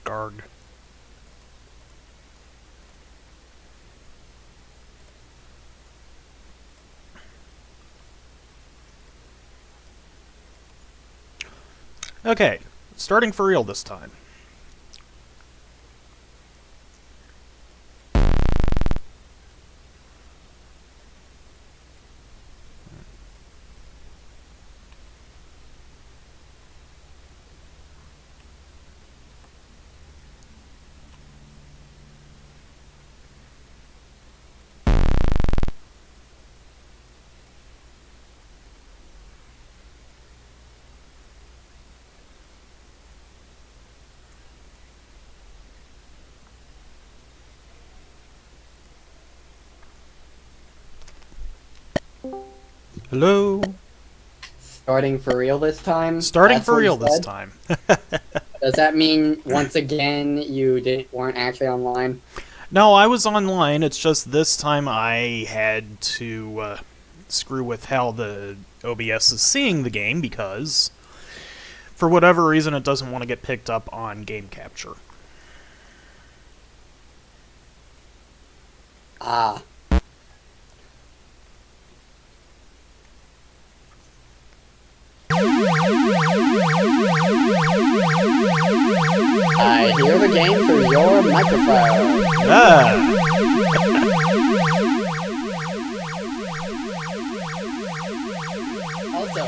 Guard. Okay, starting for real this time. Hello? Starting for real this time? Starting That's for what you real this said? time. Does that mean, once again, you weren't actually online? No, I was online, it's just this time I had to screw with how the OBS is seeing the game because, for whatever reason, it doesn't want to get picked up on game capture. Ah. I hear the game through your microphone. Ah! Also,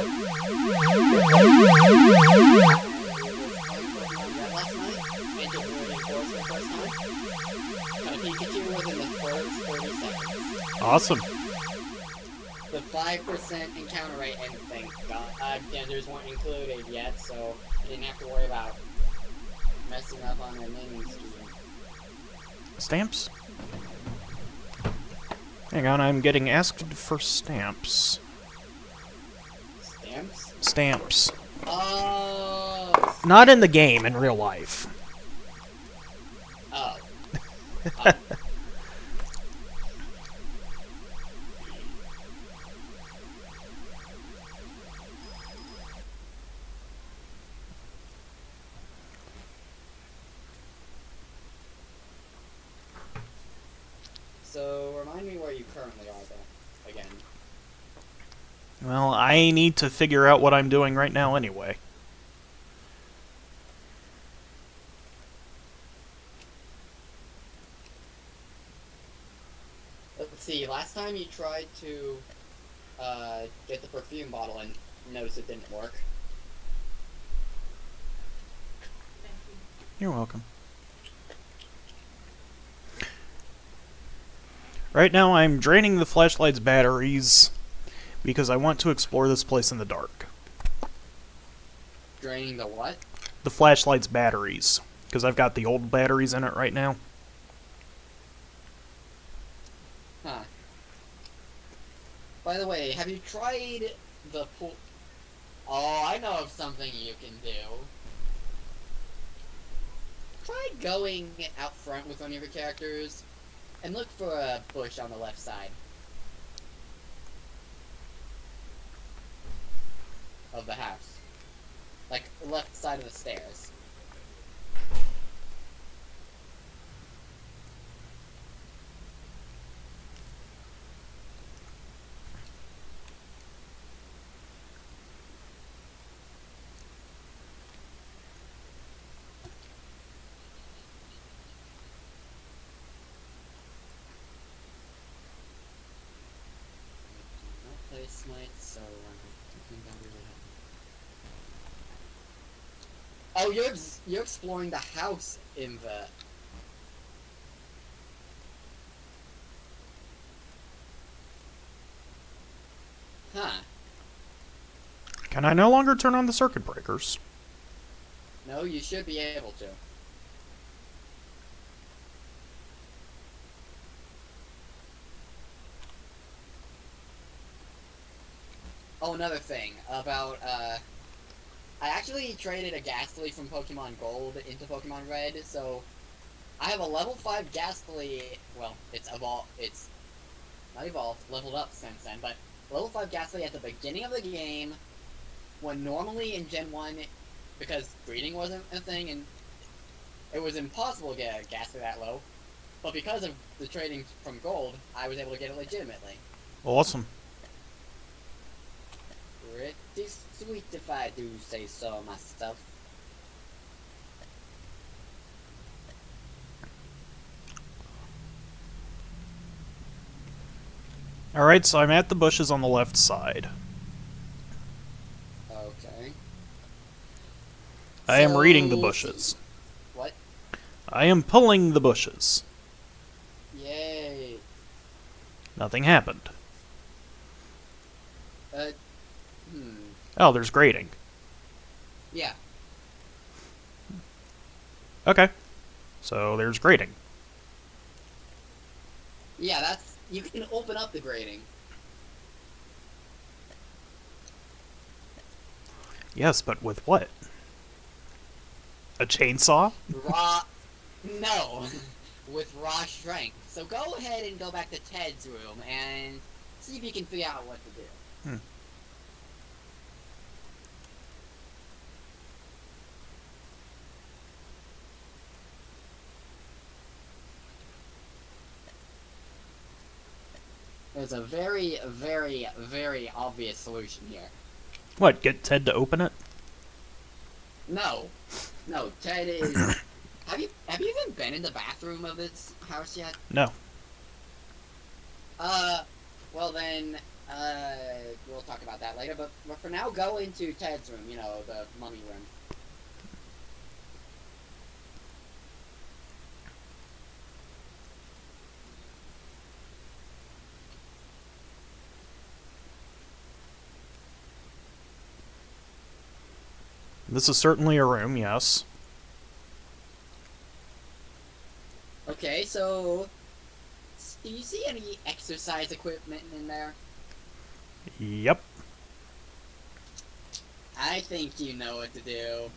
Pikachu within the first 30 seconds. Awesome. The 5% encounter rate, and thank God genders weren't included yet, so I didn't have to worry about messing up on their naming scheme. Stamps? Hang on, I'm getting asked for stamps. Stamps? Stamps. Oh! Not in the game, in real life. Oh. So, remind me where you currently are, though, again. Well, I need to figure out what I'm doing right now anyway. Let's see, last time you tried to get the perfume bottle and noticed it didn't work. You're welcome. Right now I'm draining the flashlight's batteries because I want to explore this place in the dark. Draining the what? The flashlight's batteries, because I've got the old batteries in it right now. Huh. By the way, have you tried the pool? Oh, I know of something you can do. Try going out front with one of your characters and look for a bush on the left side of the house. Like, the left side of the stairs. Play Smite, so I think I'll really help. Oh, you're exploring the house in the. Huh. Can I no longer turn on the circuit breakers? No, you should be able to. Oh, another thing about, I actually traded a Ghastly from Pokemon Gold into Pokemon Red, so I have a level 5 Ghastly, well, it's not evolved, leveled up since then, but level 5 Ghastly at the beginning of the game, when normally in Gen 1, because breeding wasn't a thing, and it was impossible to get a ghastly that low. But because of the trading from gold, I was able to get it legitimately. Awesome. Pretty sweet if I do say so myself. Alright, so I'm at the bushes on the left side. Okay. I am reading the So, bushes. what? I am pulling the bushes. Yay. Nothing happened. Uh, hmm. Oh, there's grading. Yeah. Okay. So there's grading. Yeah, that's... You can open up the grading. Yes, but with what? A chainsaw? Raw... No. With raw strength. So go ahead and go back to Ted's room and see if you can figure out what to do. Hmm. There's a very, very, very obvious solution here. What, get Ted to open it? No. No, Ted is... Have you even been in the bathroom of this house yet? No. Well then, we'll talk about that later, but for now, go into Ted's room, you know, the mummy room. This is certainly a room, yes. Okay, so... Do you see any exercise equipment in there? Yep. I think you know what to do.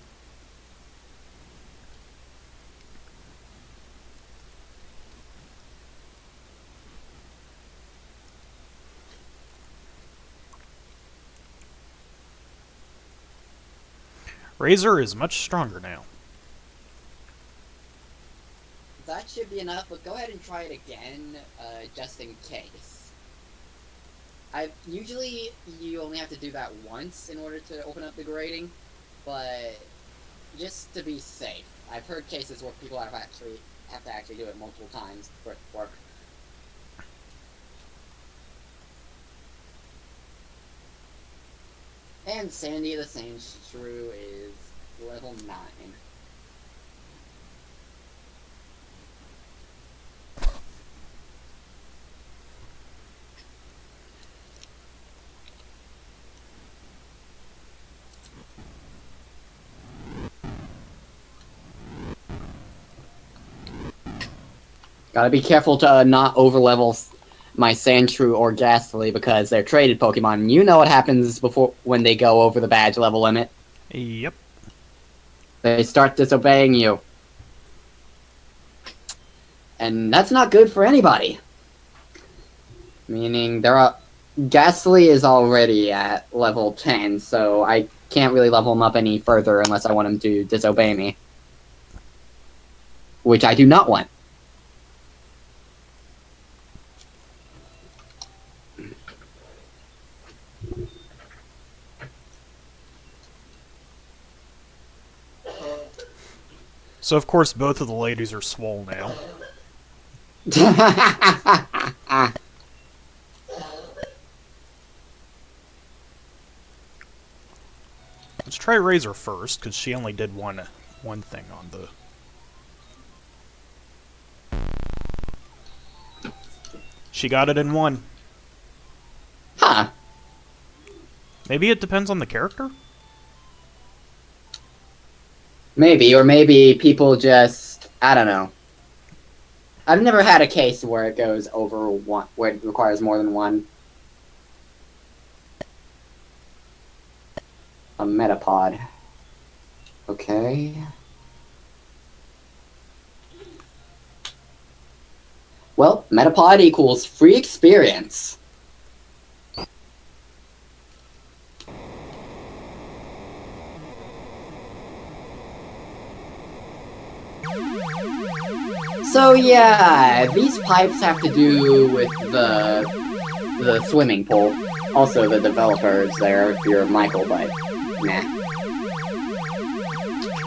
Razor is much stronger now. That should be enough, but go ahead and try it again, just in case. Usually, you only have to do that once in order to open up the grading, but just to be safe. I've heard cases where people have to actually do it multiple times for it to work. And Sandy the Same Shrew is level 9. Gotta be careful to not overlevel my Sandshrew or Ghastly because they're traded Pokemon. You know what happens when they go over the badge level limit. Yep. They start disobeying you. And that's not good for anybody. Meaning, Ghastly is already at level 10, so I can't really level him up any further unless I want him to disobey me. Which I do not want. So of course both of the ladies are swole now. Let's try Razor first, because she only did one thing on the... She got it in one. Huh. Maybe it depends on the character? Maybe, or maybe people just... I don't know. I've never had a case where it goes over one, where it requires more than one. A Metapod. Okay. Well, Metapod equals free experience. So yeah, these pipes have to do with the swimming pool. Also, the developers there, if you're Michael, but nah.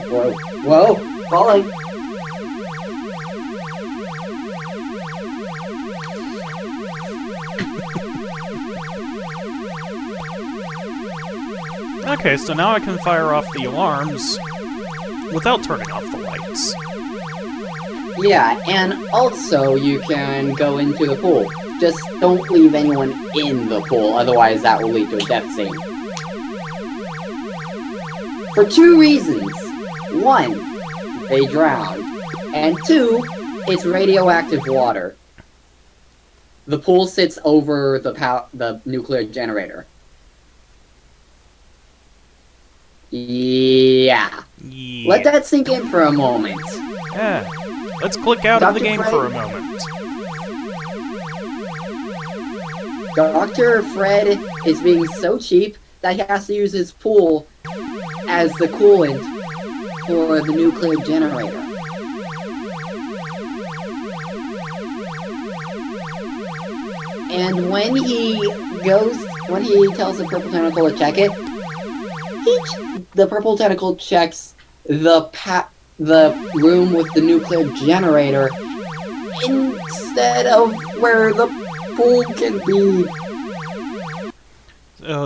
Whoa, whoa, falling. Okay, so now I can fire off the alarms without turning off the lights. Yeah, and also you can go into the pool. Just don't leave anyone in the pool, otherwise that will lead to a death scene. For 2 reasons. 1, they drown. And 2, it's radioactive water. The pool sits over the nuclear generator. Yeah. Let that sink in for a moment. Yeah. Let's click out of the game for a moment. Dr. Fred is being so cheap that he has to use his pool as the coolant for the nuclear generator. And when he tells the purple tentacle to check it, the purple tentacle checks the room with the nuclear generator instead of where the pool can be.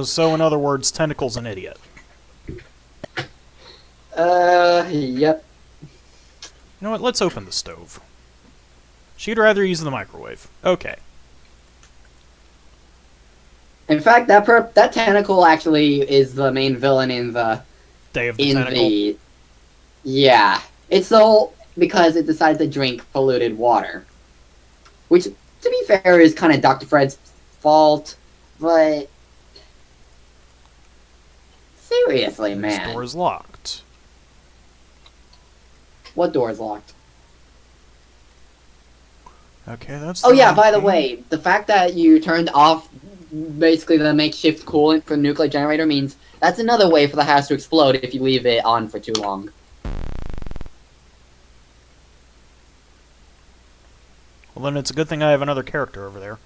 So in other words, Tentacle's an idiot. Yep. You know what, let's open the stove. She'd rather use the microwave. Okay. In fact, that tentacle actually is the main villain in the... Day of the Tentacle? Yeah. It's the whole... because it decided to drink polluted water. Which, to be fair, is kind of Dr. Fred's fault, but... seriously, man. This door is locked. What door is locked? Okay, that's... Oh yeah, by the way, the fact that you turned off basically the makeshift coolant for the nuclear generator means that's another way for the house to explode if you leave it on for too long. Well, then it's a good thing I have another character over there.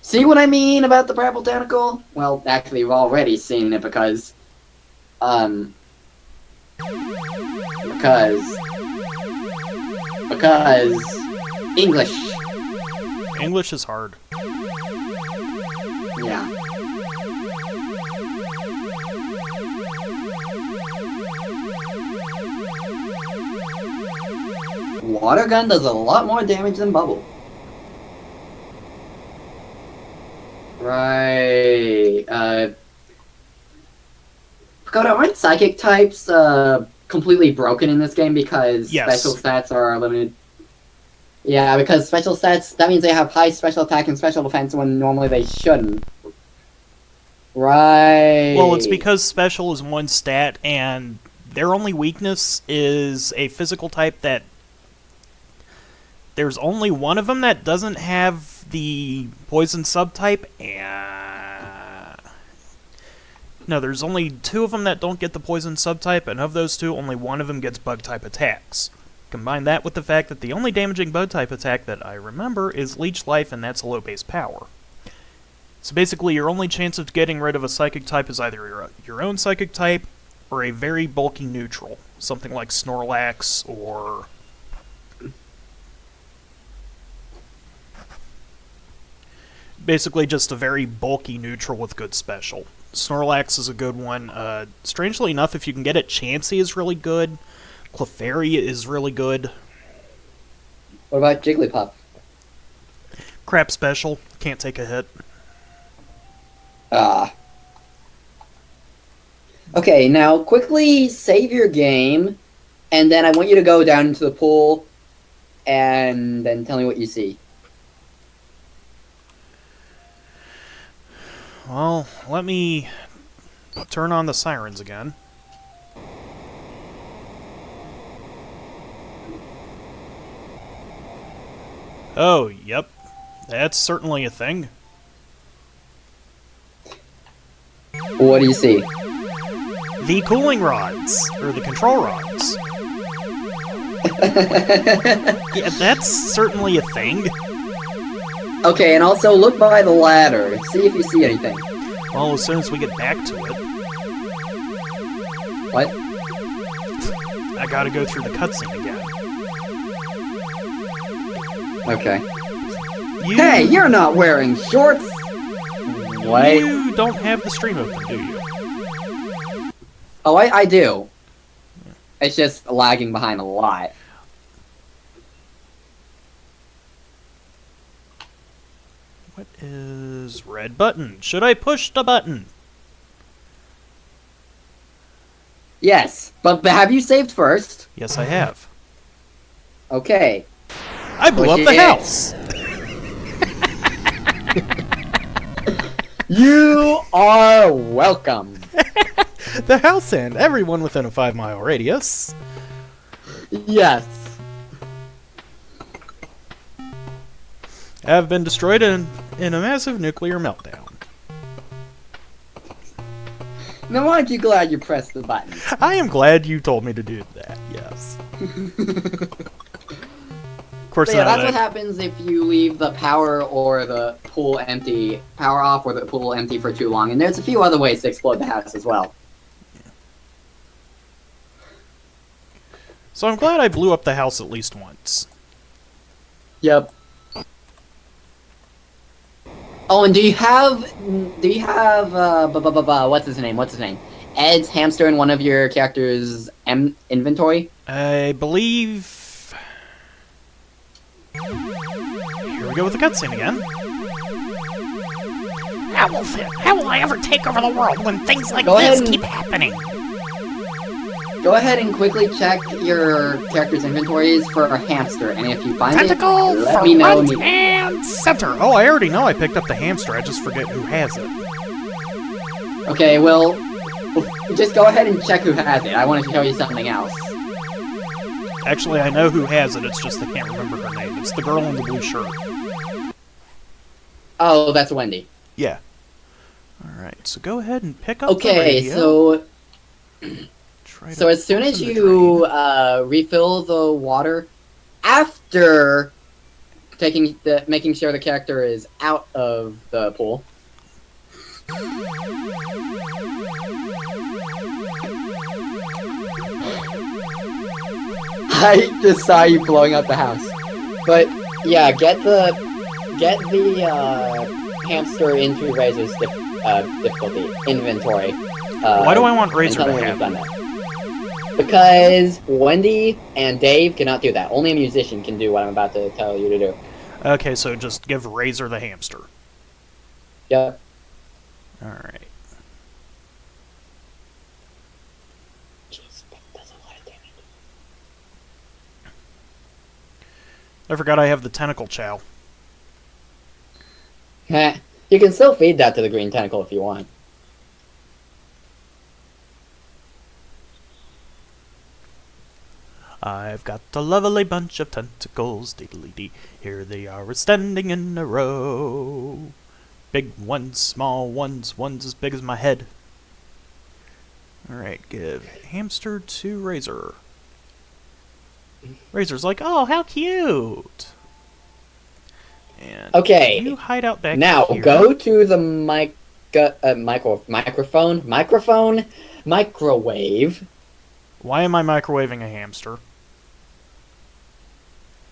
See what I mean about the purple tentacle? Well, actually, we've already seen it because... Because... English. English is hard. Yeah. Water gun does a lot more damage than bubble. Right. Dakota, aren't psychic types completely broken in this game because special stats are limited? Yeah, because special stats, that means they have high special attack and special defense when normally they shouldn't. Right. Well, it's because special is one stat, and their only weakness is a physical type that... There's only one of them that doesn't have the poison subtype, and... No, there's only 2 of them that don't get the poison subtype, and of those 2, only one of them gets bug-type attacks. Combine that with the fact that the only damaging bug-type attack that I remember is Leech Life, and that's a low base power. So basically, your only chance of getting rid of a psychic type is either your own psychic type, or a very bulky neutral. Something like Snorlax, or... basically just a very bulky neutral with good special. Snorlax is a good one. Strangely enough, if you can get it, Chansey is really good. Clefairy is really good. What about Jigglypuff? Crap special. Can't take a hit. Okay, now quickly save your game, and then I want you to go down into the pool, and then tell me what you see. Well, let me turn on the sirens again. Oh, yep. That's certainly a thing. What do you see? The cooling rods, or the control rods. Yeah, that's certainly a thing. Okay, and also look by the ladder. See if you see anything. Well, as soon as we get back to it, What? I gotta go through the cutscene again. Okay. You, Hey, you're not wearing shorts! What? You don't have the stream open, do you? Oh, I do. It's just lagging behind a lot. What is red button? Should I push the button? Yes, but have you saved first? Yes, I have. Okay. I blew up Push the it. house! You are welcome. The house and everyone within a 5-mile radius. Yes. Have been destroyed in a massive nuclear meltdown. Now aren't you glad you pressed the button? I am glad you told me to do that, yes. Of course, So yeah, now that's what happens if you leave the power or the pool empty, power off or the pool empty for too long. And there's a few other ways to explode the house as well. So I'm glad I blew up the house at least once. Yep. Oh, and do you have what's his name? Ed's hamster in one of your character's inventory? I believe... Here we go with the cutscene again. How will I ever take over the world when things like Go ahead this and- keep happening? Go ahead and quickly check your character's inventories for a hamster, and if you find Tentacle, it, let me know. front, and center. Oh, I already know I picked up the hamster. I just forget who has it. Okay, well, just go ahead and check who has it. I want to show you something else. Actually, I know who has it. It's just I can't remember her name. It's the girl in the blue shirt. Oh, that's Wendy. Yeah. Alright, so go ahead and pick up the Okay, radio. so Try to so as soon as open the you drain. refill the water, after making sure the character is out of the pool. I just saw you blowing up the house. But yeah, get the hamster into Razor's difficulty inventory. Why do I want Razor and to tell me when have you've done it? that. Because Wendy and Dave cannot do that. Only a musician can do what I'm about to tell you to do. Okay, so just give Razor the hamster. Yep. Alright. I forgot I have the tentacle chow. Heh. You can still feed that to the green tentacle if you want. I've got a lovely bunch of tentacles, diddly-dee. Here they are standing in a row. Big ones, small ones, ones as big as my head. Alright, give hamster to Razor. Razor's like, oh, how cute! And Okay. you hide out back Now here. go to the microwave. Why am I microwaving a hamster?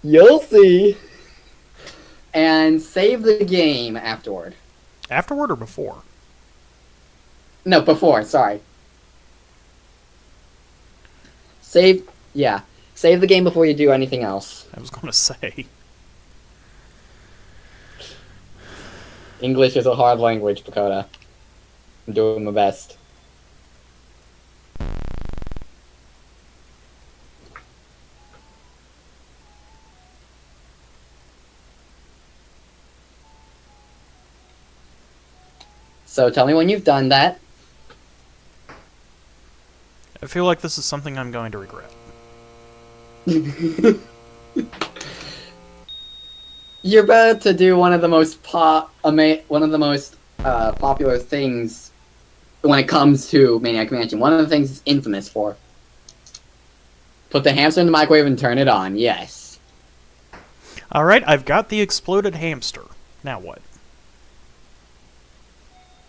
You'll see. And save the game afterward. Afterward or before? No, before, sorry. Save the game before you do anything else. I was gonna say. English is a hard language, Dakota. I'm doing my best. So tell me when you've done that. I feel like this is something I'm going to regret. You're about to do one of the most popular things when it comes to Maniac Mansion. One of the things it's infamous for. Put the hamster in the microwave and turn it on. Yes. Alright, I've got the exploded hamster. Now what?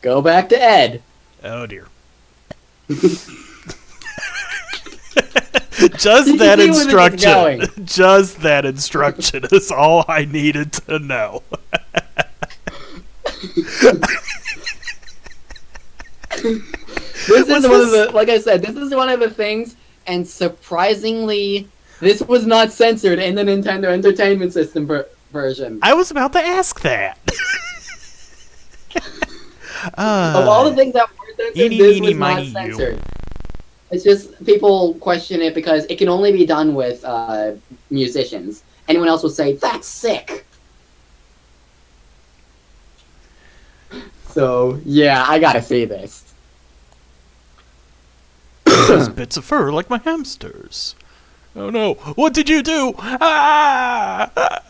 Go back to Ed. Oh dear. Just that See where this is going. instruction. Just that instruction is all I needed to know. This is one of the, like I said, this is one of the things, and surprisingly, this was not censored in the Nintendo Entertainment System version. I was about to ask that. Of all the things that were censored, eeny, this meeny, was not miny, censored. It's just, people question it because it can only be done with musicians. Anyone else will say, that's sick! So, yeah, I gotta see this. Those bits of fur like my hamsters. Oh no! What did you do? Ah!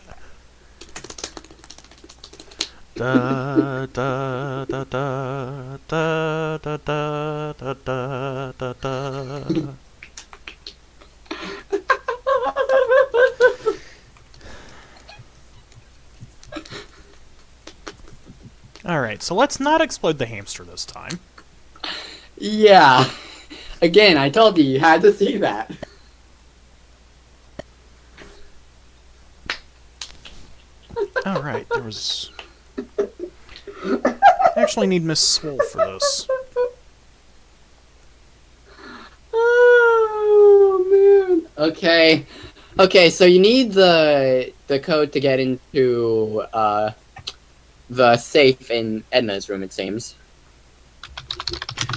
Da da da da da da da da da da da. Alright, so let's not explode the hamster this time. Yeah. Again, I told you had to see that. Alright, there was... I actually need Miss Swole for this. Oh, man. Okay. Okay, so you need the code to get into, the safe in Edna's room, it seems.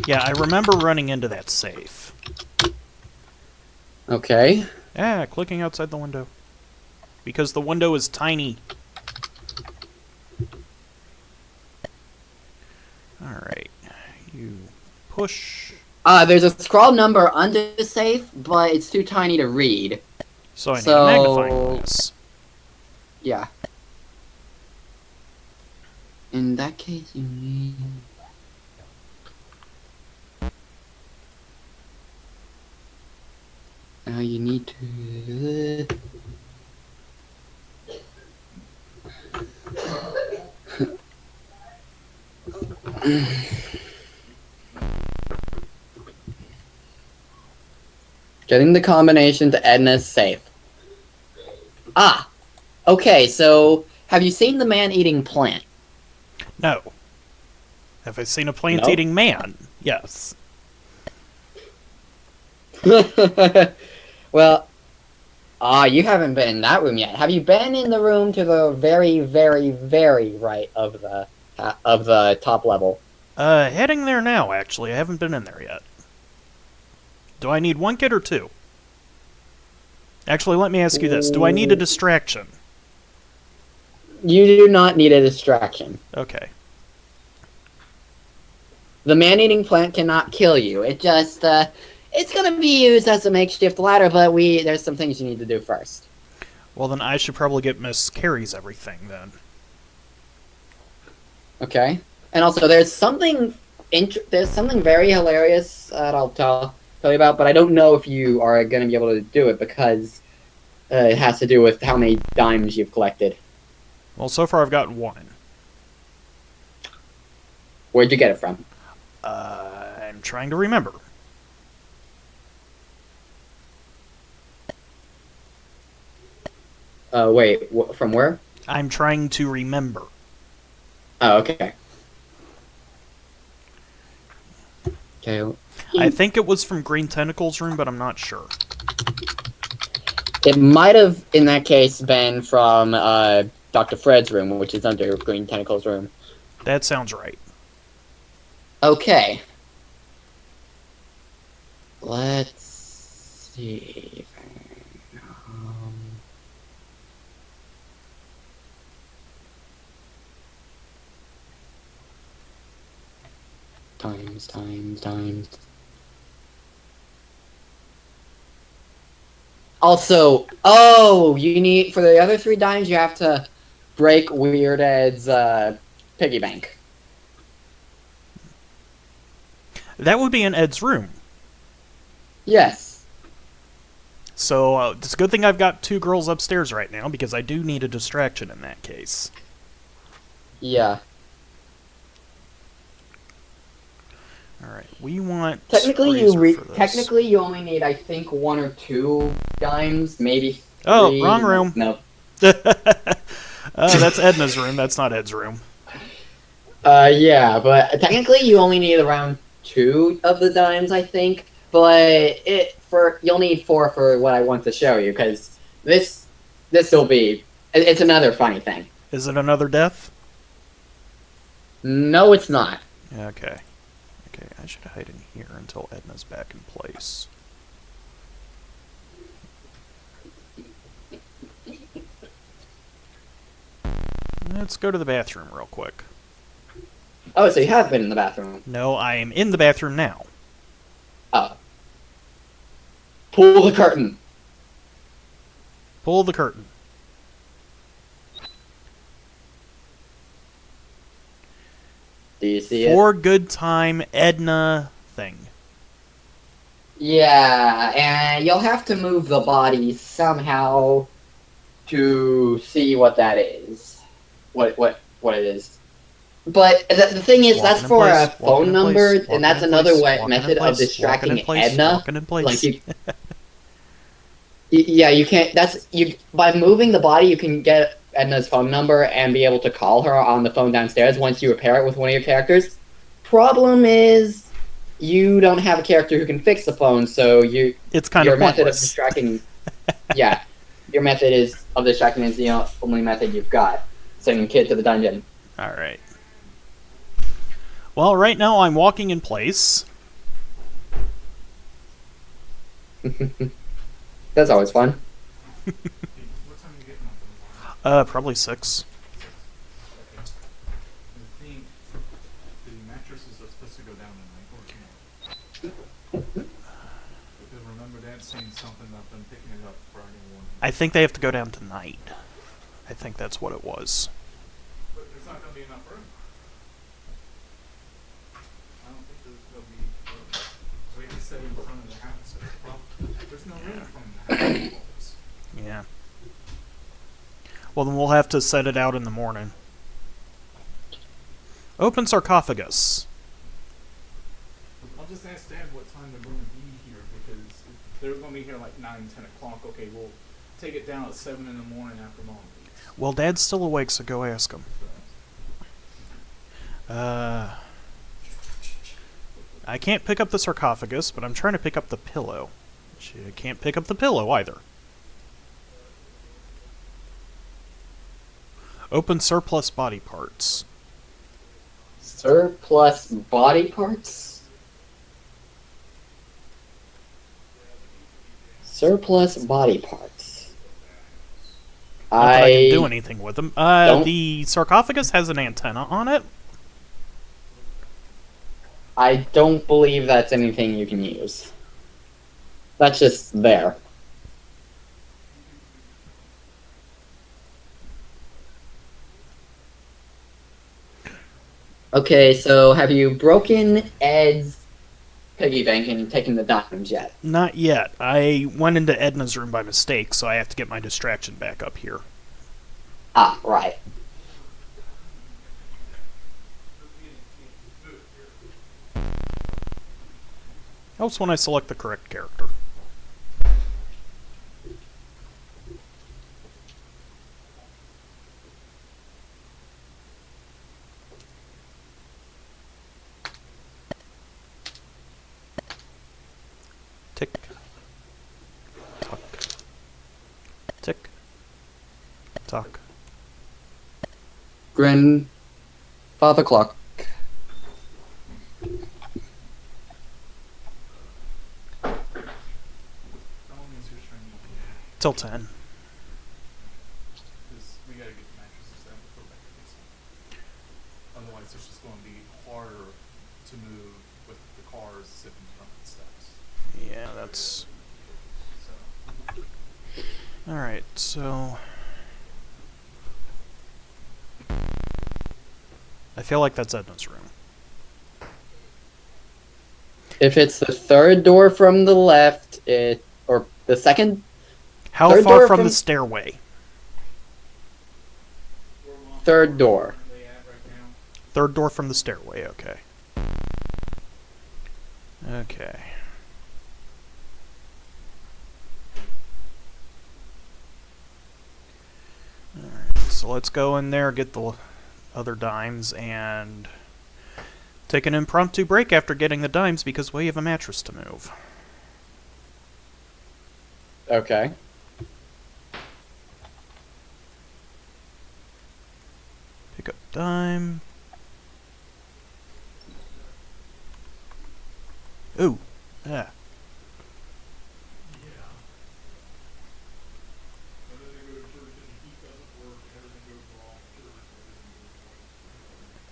Yeah, I remember running into that safe. Okay. Ah, clicking outside the window. Because the window is tiny. Alright. You push. There's a scroll number under the safe, but it's too tiny to read. So I need a magnifying glass. Yeah. In that case, you need... Now you need to... Getting the combination to Edna's safe. Ah! Okay, so... Have you seen the man-eating plant? No. Have I seen a plant-eating man? Yes. Well, you haven't been in that room yet. Have you been in the room to the very, very, very right of the top level? Heading there now, actually. I haven't been in there yet. Do I need one kit or two? Actually, let me ask you this. Do I need a distraction? You do not need a distraction. Okay. The man-eating plant cannot kill you. It just, it's gonna be used as a makeshift ladder, but there's some things you need to do first. Well, then I should probably get Miss Carey's everything, then. Okay. And also, there's something very hilarious that I'll tell you about, but I don't know if you are gonna be able to do it because it has to do with how many dimes you've collected. Well, so far I've got one. Where'd you get it from? I'm trying to remember. Wait, from where? I'm trying to remember. Oh, okay. Okay. I think it was from Green Tentacle's room, but I'm not sure. It might have, in that case, been from Dr. Fred's room, which is under Green Tentacle's room. That sounds right. Okay. Let's see. Times. Also, you need, for the other 3 dimes, you have to break Weird Ed's piggy bank. That would be in Ed's room. Yes. So it's a good thing I've got 2 girls upstairs right now, because I do need a distraction in that case. Yeah. Alright, we want Technically, Razor for this. technically you only need, I think, 1 or 2 dimes, maybe 3. Oh, wrong room. No. That's Edna's room, that's not Ed's room. Yeah, but technically you only need around 2 of the dimes, I think. But you'll need 4 for what I want to show you, because this will be... It's another funny thing. Is it another death? No, it's not. Okay. Okay, I should hide in here until Edna's back in place. Let's go to the bathroom real quick. Oh, so you have been in the bathroom. No, I am in the bathroom now. Oh. Pull the curtain. Pull the curtain. Do you see it? For good time Edna thing. Yeah, and you'll have to move the body somehow to see what that is. What it is. But the thing is, that's for a phone number, and that's another method of distracting Edna. Like yeah, you can't. By moving the body, you can get Edna's phone number and be able to call her on the phone downstairs once you repair it with one of your characters. Problem is, you don't have a character who can fix the phone, so it's kind your of method pointless. of distracting. Yeah, your method of distracting is the only method you've got. Sending Kid to the dungeon. All right. Well, right now I'm walking in place. That's always fun. What time are you getting up in the morning? Probably 6. I think the mattresses are supposed to go down tonight or tomorrow. Because remember Dad saying something about them picking it up Friday morning. I think they have to go down tonight. I think that's what it was. But there's not going to be enough room. I don't think there's going to be room. We have to set in front of the house. That's the problem. There's no room in front of the house. Yeah. Well, then we'll have to set it out in the morning. Open sarcophagus. I'll just ask Dad what time they're going to be here because if they're going to be here like 9, 10 o'clock. Okay, we'll take it down at 7 in the morning after Mom leaves. Well, Dad's still awake, so go ask him. I can't pick up the sarcophagus, but I'm trying to pick up the pillow. I can't pick up the pillow either. Open surplus body parts. Surplus body parts? Surplus body parts. Not that I can do anything with them. The sarcophagus has an antenna on it. I don't believe that's anything you can use. That's just there. Okay, so have you broken Ed's piggy bank and taken the diamonds yet? Not yet. I went into Edna's room by mistake, so I have to get my distraction back up here. Ah, right. Helps when I select the correct character. Tick. Tock. Tick. Tock. Grin. 5 o'clock. How long is your training? Till 10. Because we gotta get the mattresses down before back to this. Otherwise, it's just going to be harder to move with the cars sitting in front of the steps. Yeah, that's... So, Alright, so... I feel like that's Edna's room. If it's the third door from the left, or the second How Third far door from from- the stairway? Third door. Currently at right now. Third door from the stairway, okay. Okay. Alright, so let's go in there, get the other dimes, and take an impromptu break after getting the dimes because we have a mattress to move. Okay. Pick up dime. Ooh. Yeah.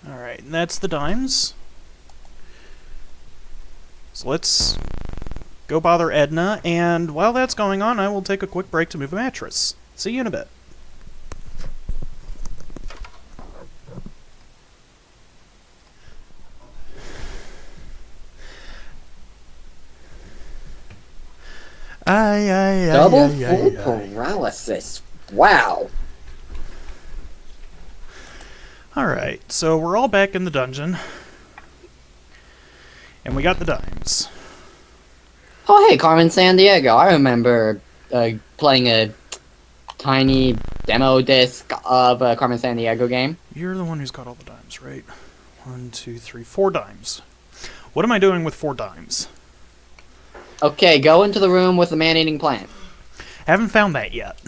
Alright, and that's the dimes. So let's go bother Edna, and while that's going on, I will take a quick break to move a mattress. See you in a bit. Double full paralysis. Wow. Alright, so we're all back in the dungeon. And we got the dimes. Oh, hey, Carmen Sandiego. I remember playing a tiny demo disc of a Carmen Sandiego game. You're the one who's got all the dimes, right? 1, 2, 3, 4 dimes. What am I doing with 4 dimes? Okay, go into the room with the man-eating plant. Haven't found that yet.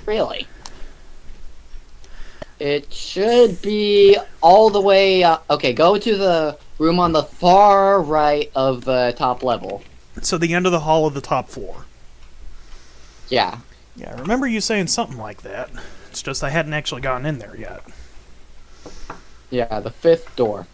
Really? It should be all the way... okay, go to the room on the far right of the top level. So the end of the hall of the top floor. Yeah. Yeah, I remember you saying something like that. It's just I hadn't actually gotten in there yet. Yeah, the 5th door.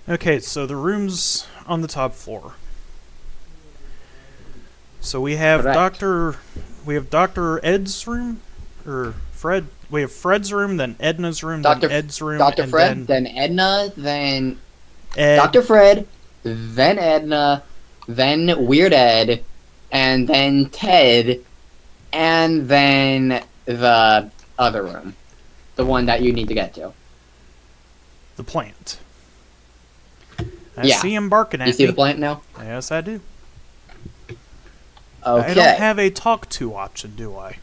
Okay, so the room's on the top floor. So we have Correct. Dr. Ed's room, or Fred. We have Fred's room, then Edna's room, Dr. then Ed's room, Dr. and Fred, then Edna, then Ed. Dr. Fred, then Edna, then Weird Ed, and then Ted, and then the other room. The one that you need to get to. The plant. I Yeah. see him barking at You see me. the plant now? Yes, I do. Okay. I don't have a talk to option, do I?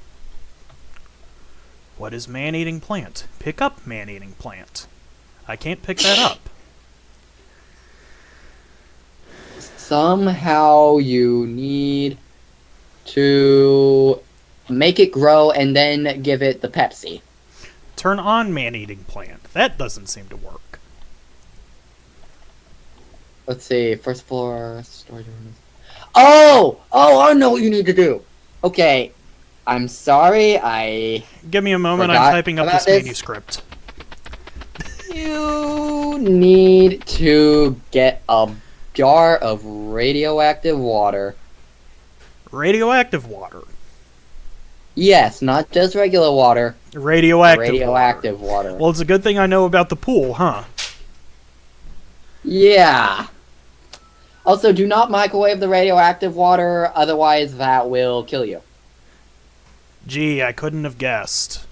What is man-eating plant? Pick up man-eating plant. I can't pick that up. Somehow you need to make it grow and then give it the Pepsi. Turn on man-eating plant. That doesn't seem to work. Let's see, first floor, storage room. Oh! Oh, I know what you need to do! Okay, I'm sorry, I... Give me a moment, I'm Forgot typing up about this this. manuscript. You need to get a jar of radioactive water. Radioactive water. Yes, not just regular water. Radioactive water. Well, it's a good thing I know about the pool, huh? Yeah. Also, do not microwave the radioactive water, otherwise that will kill you. Gee, I couldn't have guessed.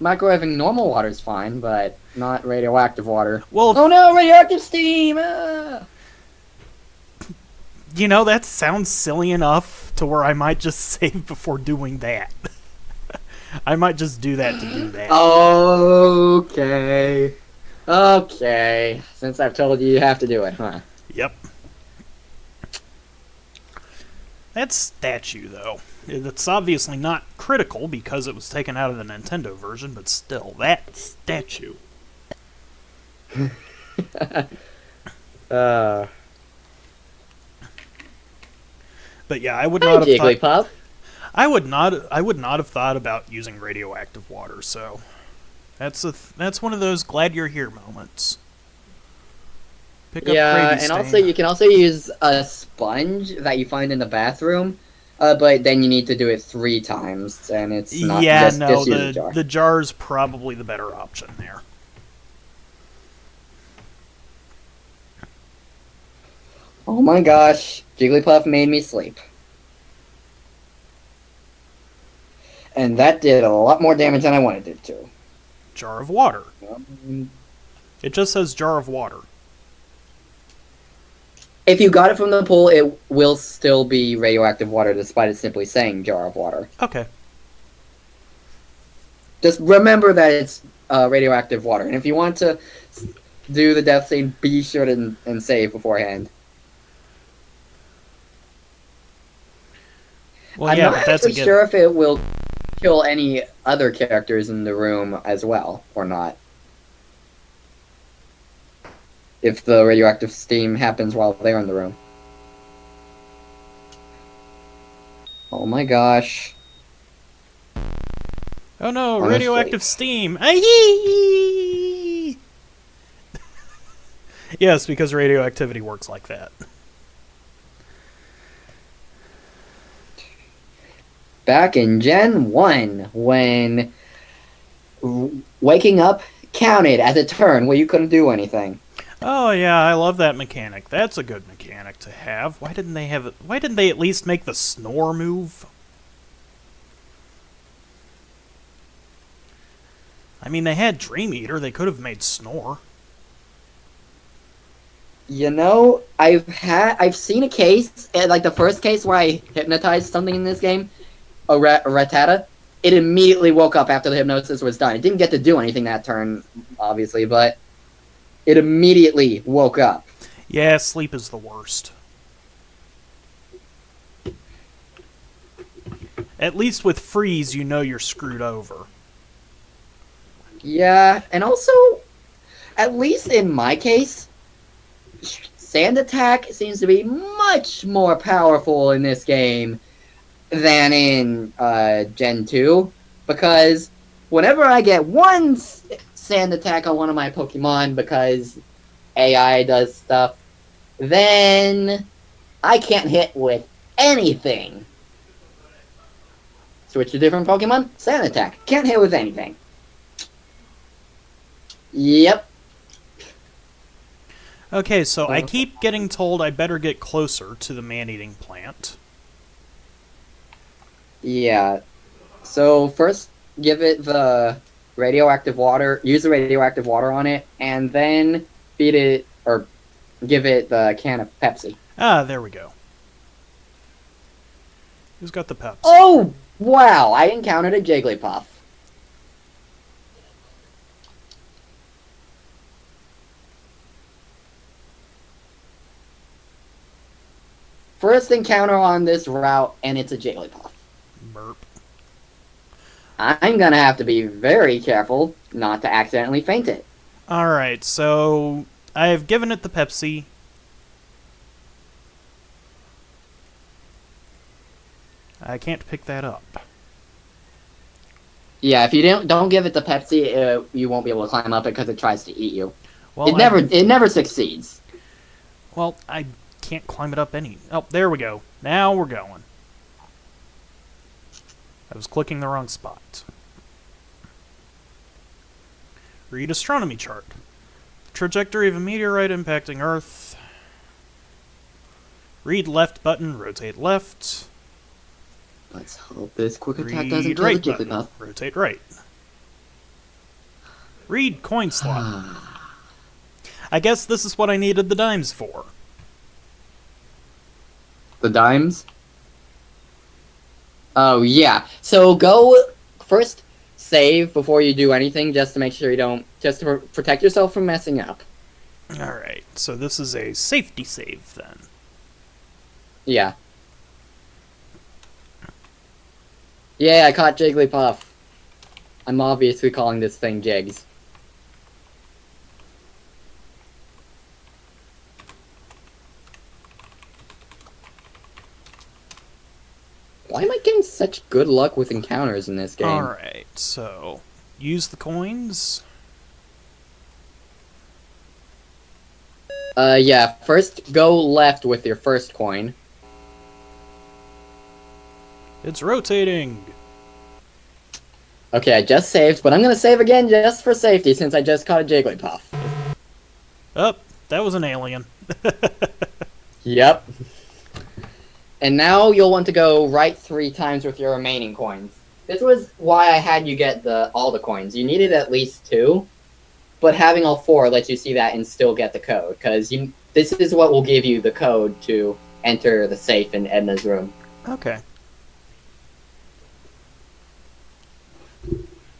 Microwaving normal water is fine, but not radioactive water. Well, Oh no, radioactive steam! Ah! you know, that sounds silly enough to where I might just save before doing that. I might just do that to do that. Okay. Okay. Since I've told you, you have to do it, huh? Yep. That statue, though. It's obviously not critical because it was taken out of the Nintendo version, but still, that statue. But yeah, I would Hi, not have thought, Jigglypuff. I would not have thought about using radioactive water, so that's one of those glad you're here moments. Pick up Yeah, Crazy and also Stain. you can also use a sponge that you find in the bathroom But then you need to do it 3 times, and it's not Yeah, just no, use a jar. the jar's probably the better option there. Oh my gosh, Jigglypuff made me sleep. And that did a lot more damage than I wanted it to. Jar of water. Um, It just says jar of water. If you got it from the pool, it will still be radioactive water, despite it simply saying jar of water. Okay. Just remember that it's radioactive water. And if you want to do the death scene, be sure to and save beforehand. Well, I'm yeah, not but that's a actually given. sure if it will kill any other characters in the room as well, or not. If the radioactive steam happens while they're in the room. Oh my gosh. Oh no, I'm radioactive asleep. steam! Ahee! Yes, because radioactivity works like that. Back in Gen 1, when waking up counted as a turn where you couldn't do anything. Oh yeah, I love that mechanic. That's a good mechanic to have. Why didn't they have it? Why didn't they at least make the snore move? I mean, they had Dream Eater. They could have made snore. You know, I've seen a case, like the first case where I hypnotized something in this game, a Rattata. It immediately woke up after the hypnosis was done. It didn't get to do anything that turn, obviously, but it immediately woke up. Yeah, sleep is the worst. At least with freeze, you know you're screwed over. Yeah, and also, at least in my case, Sand Attack seems to be much more powerful in this game than in Gen 2, because whenever I get one Sand Attack on one of my Pokemon because AI does stuff, then I can't hit with anything. Switch to different Pokemon, Sand Attack. Can't hit with anything. Yep. Okay, so I keep getting told I better get closer to the man-eating plant. Yeah. So first, give it the radioactive water. Use the radioactive water on it, and then feed it or give it the can of Pepsi. Ah, there we go. Who's got the Peps? Oh wow! I encountered a Jigglypuff. First encounter on this route, and it's a Jigglypuff. Burp. I'm gonna have to be very careful not to accidentally faint it. Alright, so I've given it the Pepsi. I can't pick that up. Yeah, if you don't give it the Pepsi, you won't be able to climb up it because it tries to eat you. Well, It never succeeds. Well, I can't climb it up any... Oh, there we go. Now we're going. I was clicking the wrong spot. Read astronomy chart. Trajectory of a meteorite impacting Earth. Read left button, rotate left. Let's hope this quick attack doesn't Read kill right the button, Jigglypuff. rotate right. Read coin slot. I guess this is what I needed the dimes for. The dimes? Oh, yeah. So go first save before you do anything, just to make sure you don't... Just to protect yourself from messing up. Alright, so this is a safety save then. Yeah. Yeah, I caught Jigglypuff. I'm obviously calling this thing Jigs. Why am I getting such good luck with encounters in this game? Alright, so use the coins. Yeah, first go left with your first coin. It's rotating. Okay, I just saved, but I'm gonna save again just for safety since I just caught a Jigglypuff. Oh, that was an alien. Yep. And now you'll want to go right 3 times with your remaining coins. This was why I had you get all the coins. You needed at least 2, but having all 4 lets you see that and still get the code, because this is what will give you the code to enter the safe in Edna's room. Okay.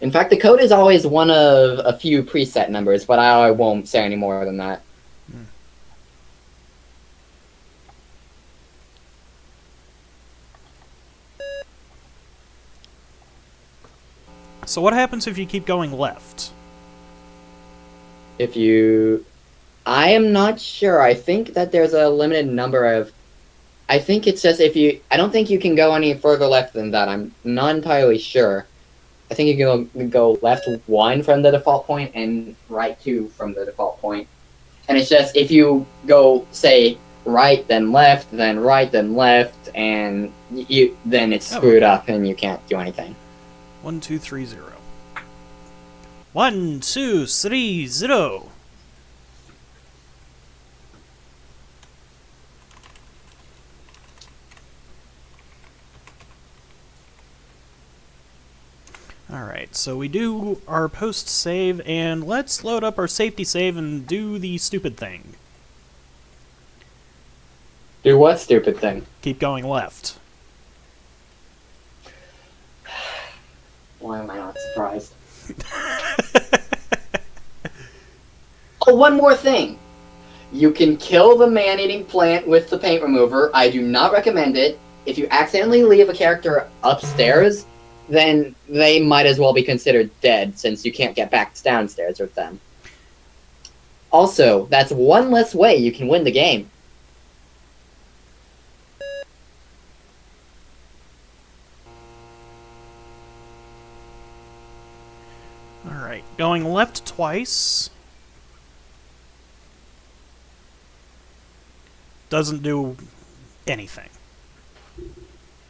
In fact, the code is always one of a few preset numbers, but I won't say any more than that. So what happens if you keep going left? I am not sure. I think that there's a limited number of... I think it's just I don't think you can go any further left than that. I'm not entirely sure. I think you can go left 1 from the default point and right 2 from the default point. And it's just if you go, say, right, then left, then right, then left, and then it's screwed up and you can't do anything. 1, 2, 3, 0. 1, 2, 3, 0. Alright, so we do our post save, and let's load up our safety save and do the stupid thing. Do what stupid thing? Keep going left. Why am I not surprised? Oh, one more thing. You can kill the man-eating plant with the paint remover. I do not recommend it. If you accidentally leave a character upstairs, then they might as well be considered dead, since you can't get back downstairs with them. Also, that's one less way you can win the game. Alright, going left twice. Doesn't do anything.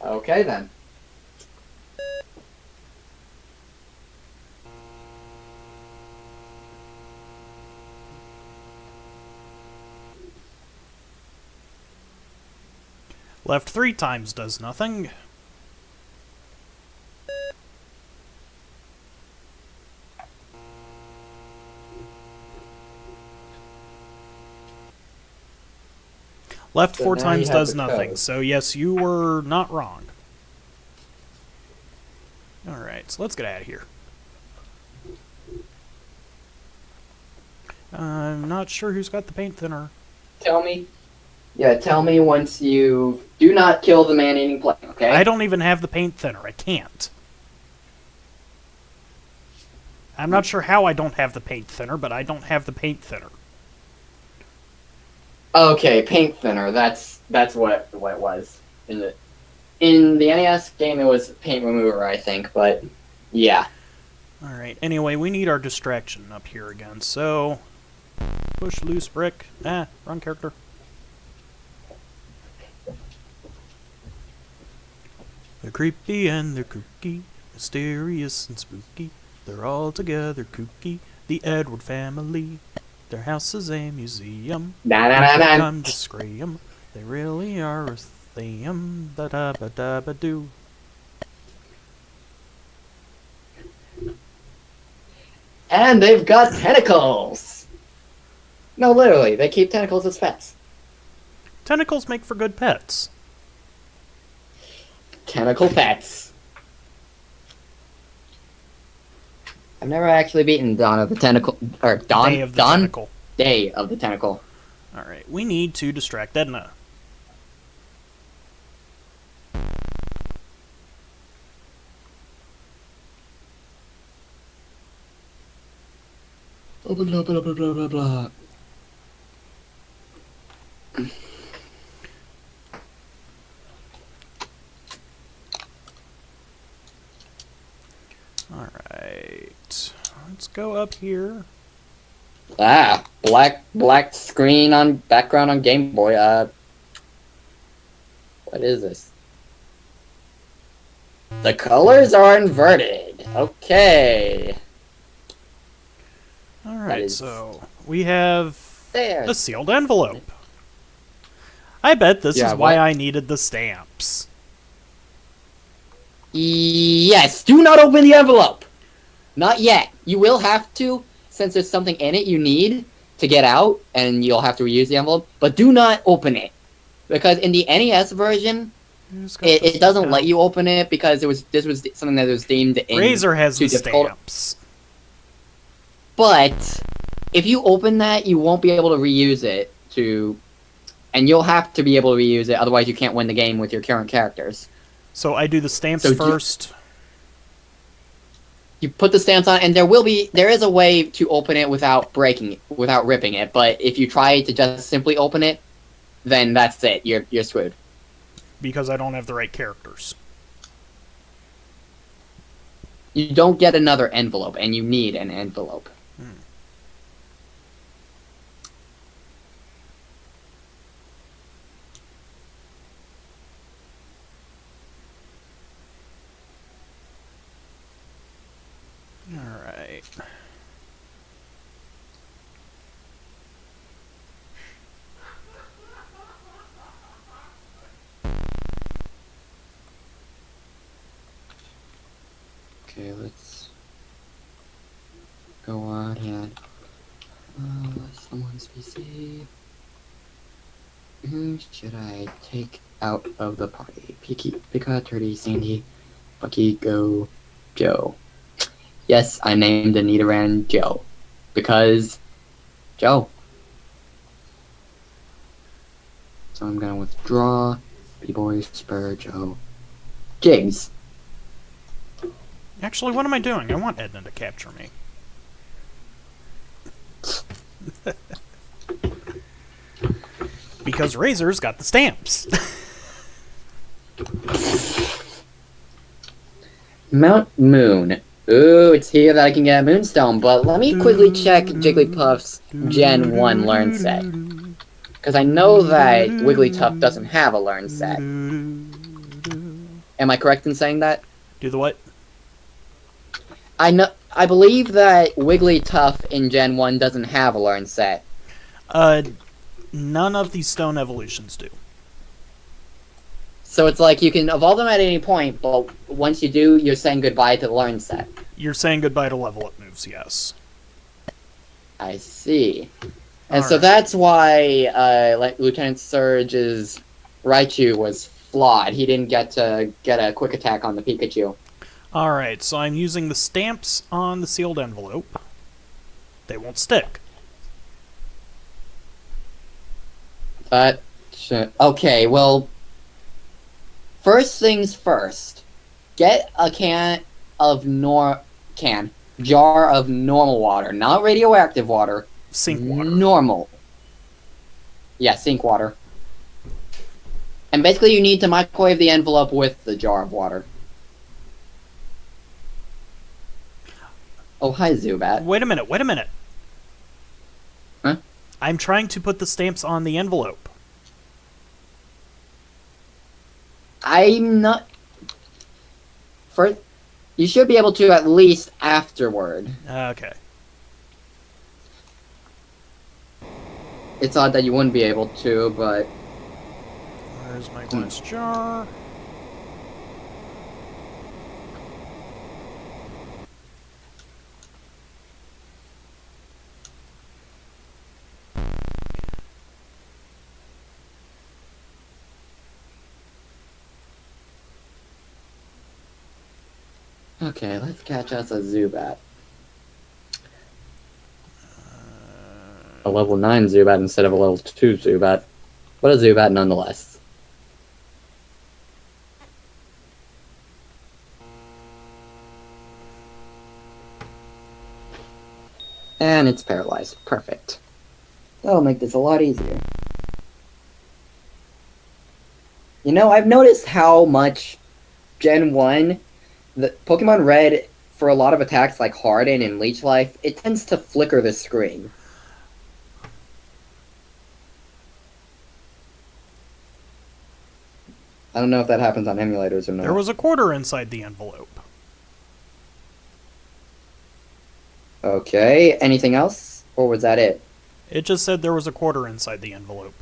Okay, then. Left 3 times does nothing. Left So 4 now times you have does the nothing. code. So yes, you were not wrong. Alright, so let's get out of here. I'm not sure who's got the paint thinner. Tell me. Yeah, tell me once you... Do not kill the man-eating plant, okay? I don't even have the paint thinner. I can't. I'm not sure how I don't have the paint thinner, but I don't have the paint thinner. Okay, paint thinner. That's what it was. In the NES game, it was paint remover, I think. But yeah. Alright, anyway, we need our distraction up here again, so... Push loose brick. Wrong character. They're creepy and they're kooky, mysterious and spooky. They're all together kooky, the Edward family. Their house is a museum. Come to scray 'em. They really are a thing. Da da ba da ba doo. And they've got tentacles! No, literally, they keep tentacles as pets. Tentacles make for good pets. Tentacle pets. I've never actually beaten Dawn of the Tentacle... Or Dawn? Day of the Dawn? Tentacle. Day of the Tentacle. Alright, we need to distract Edna. Blah, blah, blah, blah, blah, blah, blah. Alright. Let's go up here. Ah, black screen on background on Game Boy. What is this? The colors are inverted. Okay. Alright, is- so we have There. a sealed envelope. I bet this Yeah, is why what? I needed the stamps. Yes, do not open the envelope! Not yet. You will have to, since there's something in it you need to get out, and you'll have to reuse the envelope, but do not open it. Because in the NES version, Who's got it this doesn't now? let you open it because this was something that was deemed Razor has too the difficult. stamps. But if you open that, you won't be able to reuse it and you'll have to be able to reuse it, otherwise you can't win the game with your current characters. So I do the stamps So first. You put the stamps on, and there is a way to open it without breaking it, without ripping it. But if you try to just simply open it, then that's it. You're screwed. Because I don't have the right characters. You don't get another envelope, and you need an envelope. Alright. Okay, let's go ahead. Someone's PC. Who should I take out of the party? Pika, Turdy, Sandy, Bucky, Go, Joe. Yes, I named Anitaran Joe. Because Joe. So I'm gonna withdraw B-Boy, Spur, Joe. Jigs. Actually, what am I doing? I want Edna to capture me. Because Razor's got the stamps. Mount Moon. Ooh, it's here that I can get a Moonstone, but let me quickly check Jigglypuff's Gen 1 Learn Set. Because I know that Wigglytuff doesn't have a Learn Set. Am I correct in saying that? Do the what? I believe that Wigglytuff in Gen 1 doesn't have a Learn Set. None of these stone evolutions do. So it's like you can evolve them at any point, but once you do, you're saying goodbye to the Learn Set. You're saying goodbye to level up moves, yes. I see. And so Alright. that's why Lieutenant Surge's Raichu was flawed. He didn't get to get a quick attack on the Pikachu. Alright, so I'm using the stamps on the sealed envelope. They won't stick. Okay, well, first things first. Get a jar of normal water, not radioactive water. Sink water. Normal. Yeah, sink water. And basically you need to microwave the envelope with the jar of water. Oh, hi, Zubat. Wait a minute. Huh? I'm trying to put the stamps on the envelope. I'm not... First, you should be able to at least afterward. Okay. It's odd that you wouldn't be able to, but... Where's my glass jar? Okay, let's catch us a Zubat. A level 9 Zubat instead of a level 2 Zubat. But a Zubat nonetheless. And it's paralyzed. Perfect. That'll make this a lot easier. You know, I've noticed how much Gen 1, the Pokemon Red, for a lot of attacks like Harden and Leech Life, it tends to flicker the screen. I don't know if that happens on emulators or not. There was a quarter inside the envelope. Okay, anything else? Or was that it? It just said there was a quarter inside the envelope.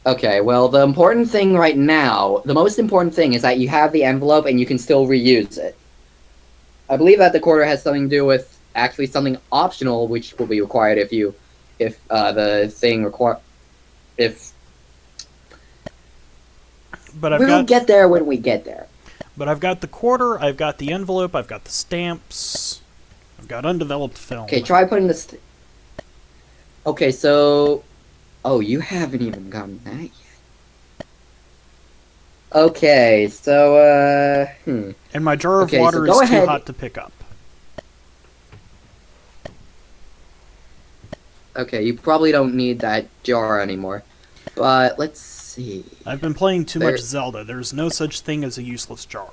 Okay, well, the important thing right now, the most important thing is that you have the envelope and you can still reuse it. I believe that the quarter has something to do with actually something optional, which will be required if the thing if But we'll get there when we get there. But I've got the quarter, I've got the envelope, I've got the stamps, I've got undeveloped film. Okay, try putting this. Okay, so. Oh, you haven't even gotten that yet. Okay, so, And my jar of Okay, so water go is too ahead. hot to pick up. Okay, you probably don't need that jar anymore. But, let's see. I've been playing too There- much Zelda. There's no such thing as a useless jar.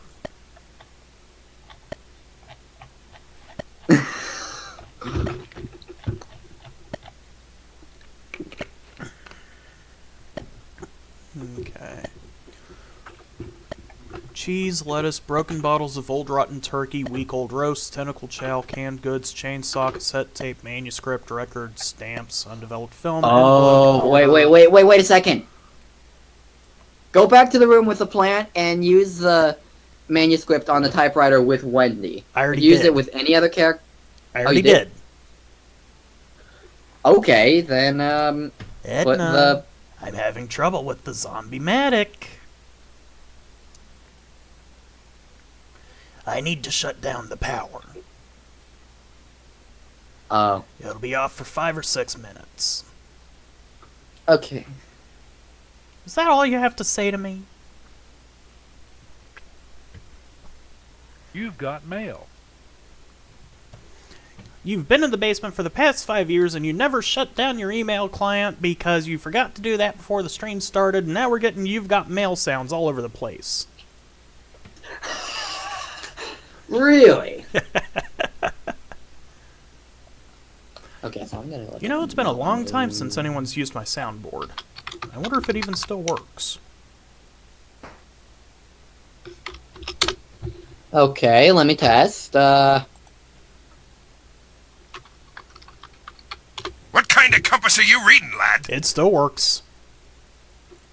Okay. Cheese, lettuce, broken bottles of old rotten turkey, week old roast, tentacle chow, canned goods, chainsaw, cassette tape, manuscript, records, stamps, undeveloped film. Oh, envelope, wait a second. Go back to the room with the plant and use the manuscript on the typewriter with Wendy. I already Use did. it with any other character. I already you did? did. Okay, then, put Edna, the... I'm having trouble with the zombie-matic. I need to shut down the power. Oh, It'll be off for 5 or 6 minutes. okay. Is that all you have to say to me? You've got mail. You've been in the basement for the past 5 years and you never shut down your email client because you forgot to do that before the stream started, and now we're getting "you've got mail" sounds all over the place. Really? Okay, so I'm gonna... You know, it's been a long time since anyone's used my soundboard. I wonder if it even still works. Okay, let me test. What kind of compass are you reading, lad? It still works.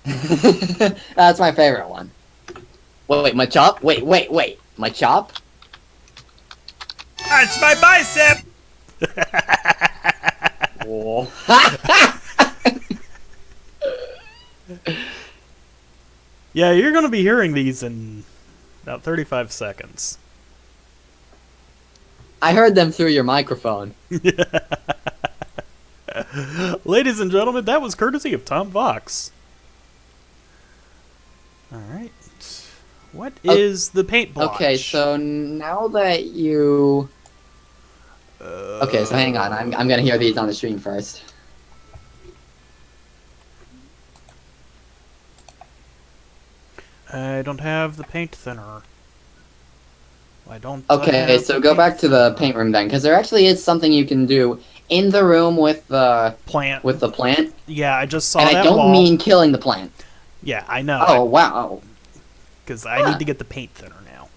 That's my favorite one. Wait, my chop? Wait. My chop? That's my bicep! Whoa. Yeah, you're going to be hearing these in about 35 seconds. I heard them through your microphone. Ladies and gentlemen, that was courtesy of Tom Vox. Alright. What is the paint blotch? Okay, so now that you... Okay, so hang on. I'm gonna hear these on the stream first. I don't have the paint thinner. I don't. Okay, have so the go back to the thinner. paint room then, because there actually is something you can do in the room with the Plant. plant. Yeah, I just saw And that I don't wall. mean killing the plant. Yeah, I know. Oh, wow. Because I need to get the paint thinner now.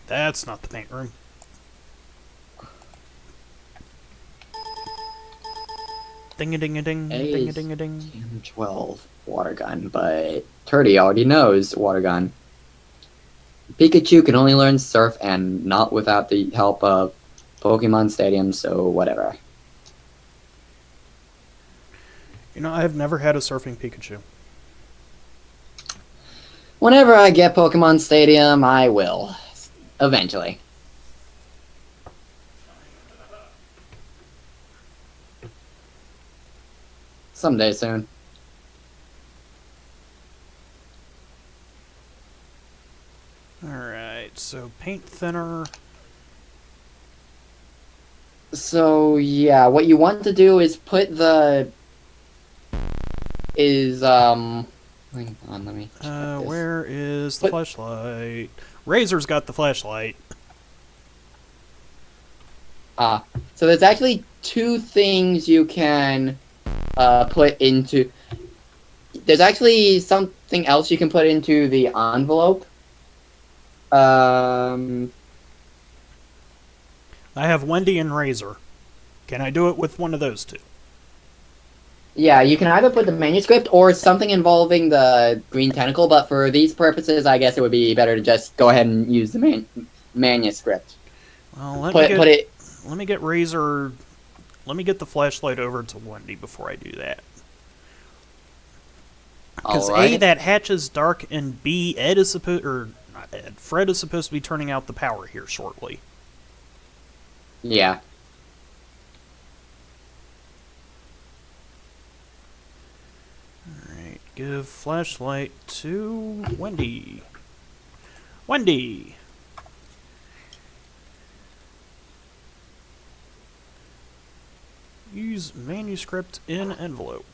That's not the paint room. Ding-a-ding-a-ding, A's. ding-a-ding-a-ding. 12 water gun, but Turdy already knows water gun. Pikachu can only learn surf and not without the help of Pokemon Stadium, so whatever. You know, I've never had a surfing Pikachu. Whenever I get Pokemon Stadium, I will. Eventually. Someday soon. Alright, so paint thinner. So, yeah, what you want to do is put the is hang on, let me check this. Where is the What? flashlight? Razor's got the flashlight. So there's actually two things you can put into. There's actually something else you can put into the envelope. I have Wendy and Razor. Can I do it with one of those two? Yeah, you can either put the manuscript or something involving the green tentacle, but for these purposes, I guess it would be better to just go ahead and use the manuscript. Well, let me get Razor. Let me get the flashlight over to Wendy before I do that. Because Alright. A, that hatch is dark, and B, Ed is supposed, or not Ed, Fred is supposed to be turning out the power here shortly. Yeah. Alright, give flashlight to Wendy. Wendy! Use manuscript in envelope.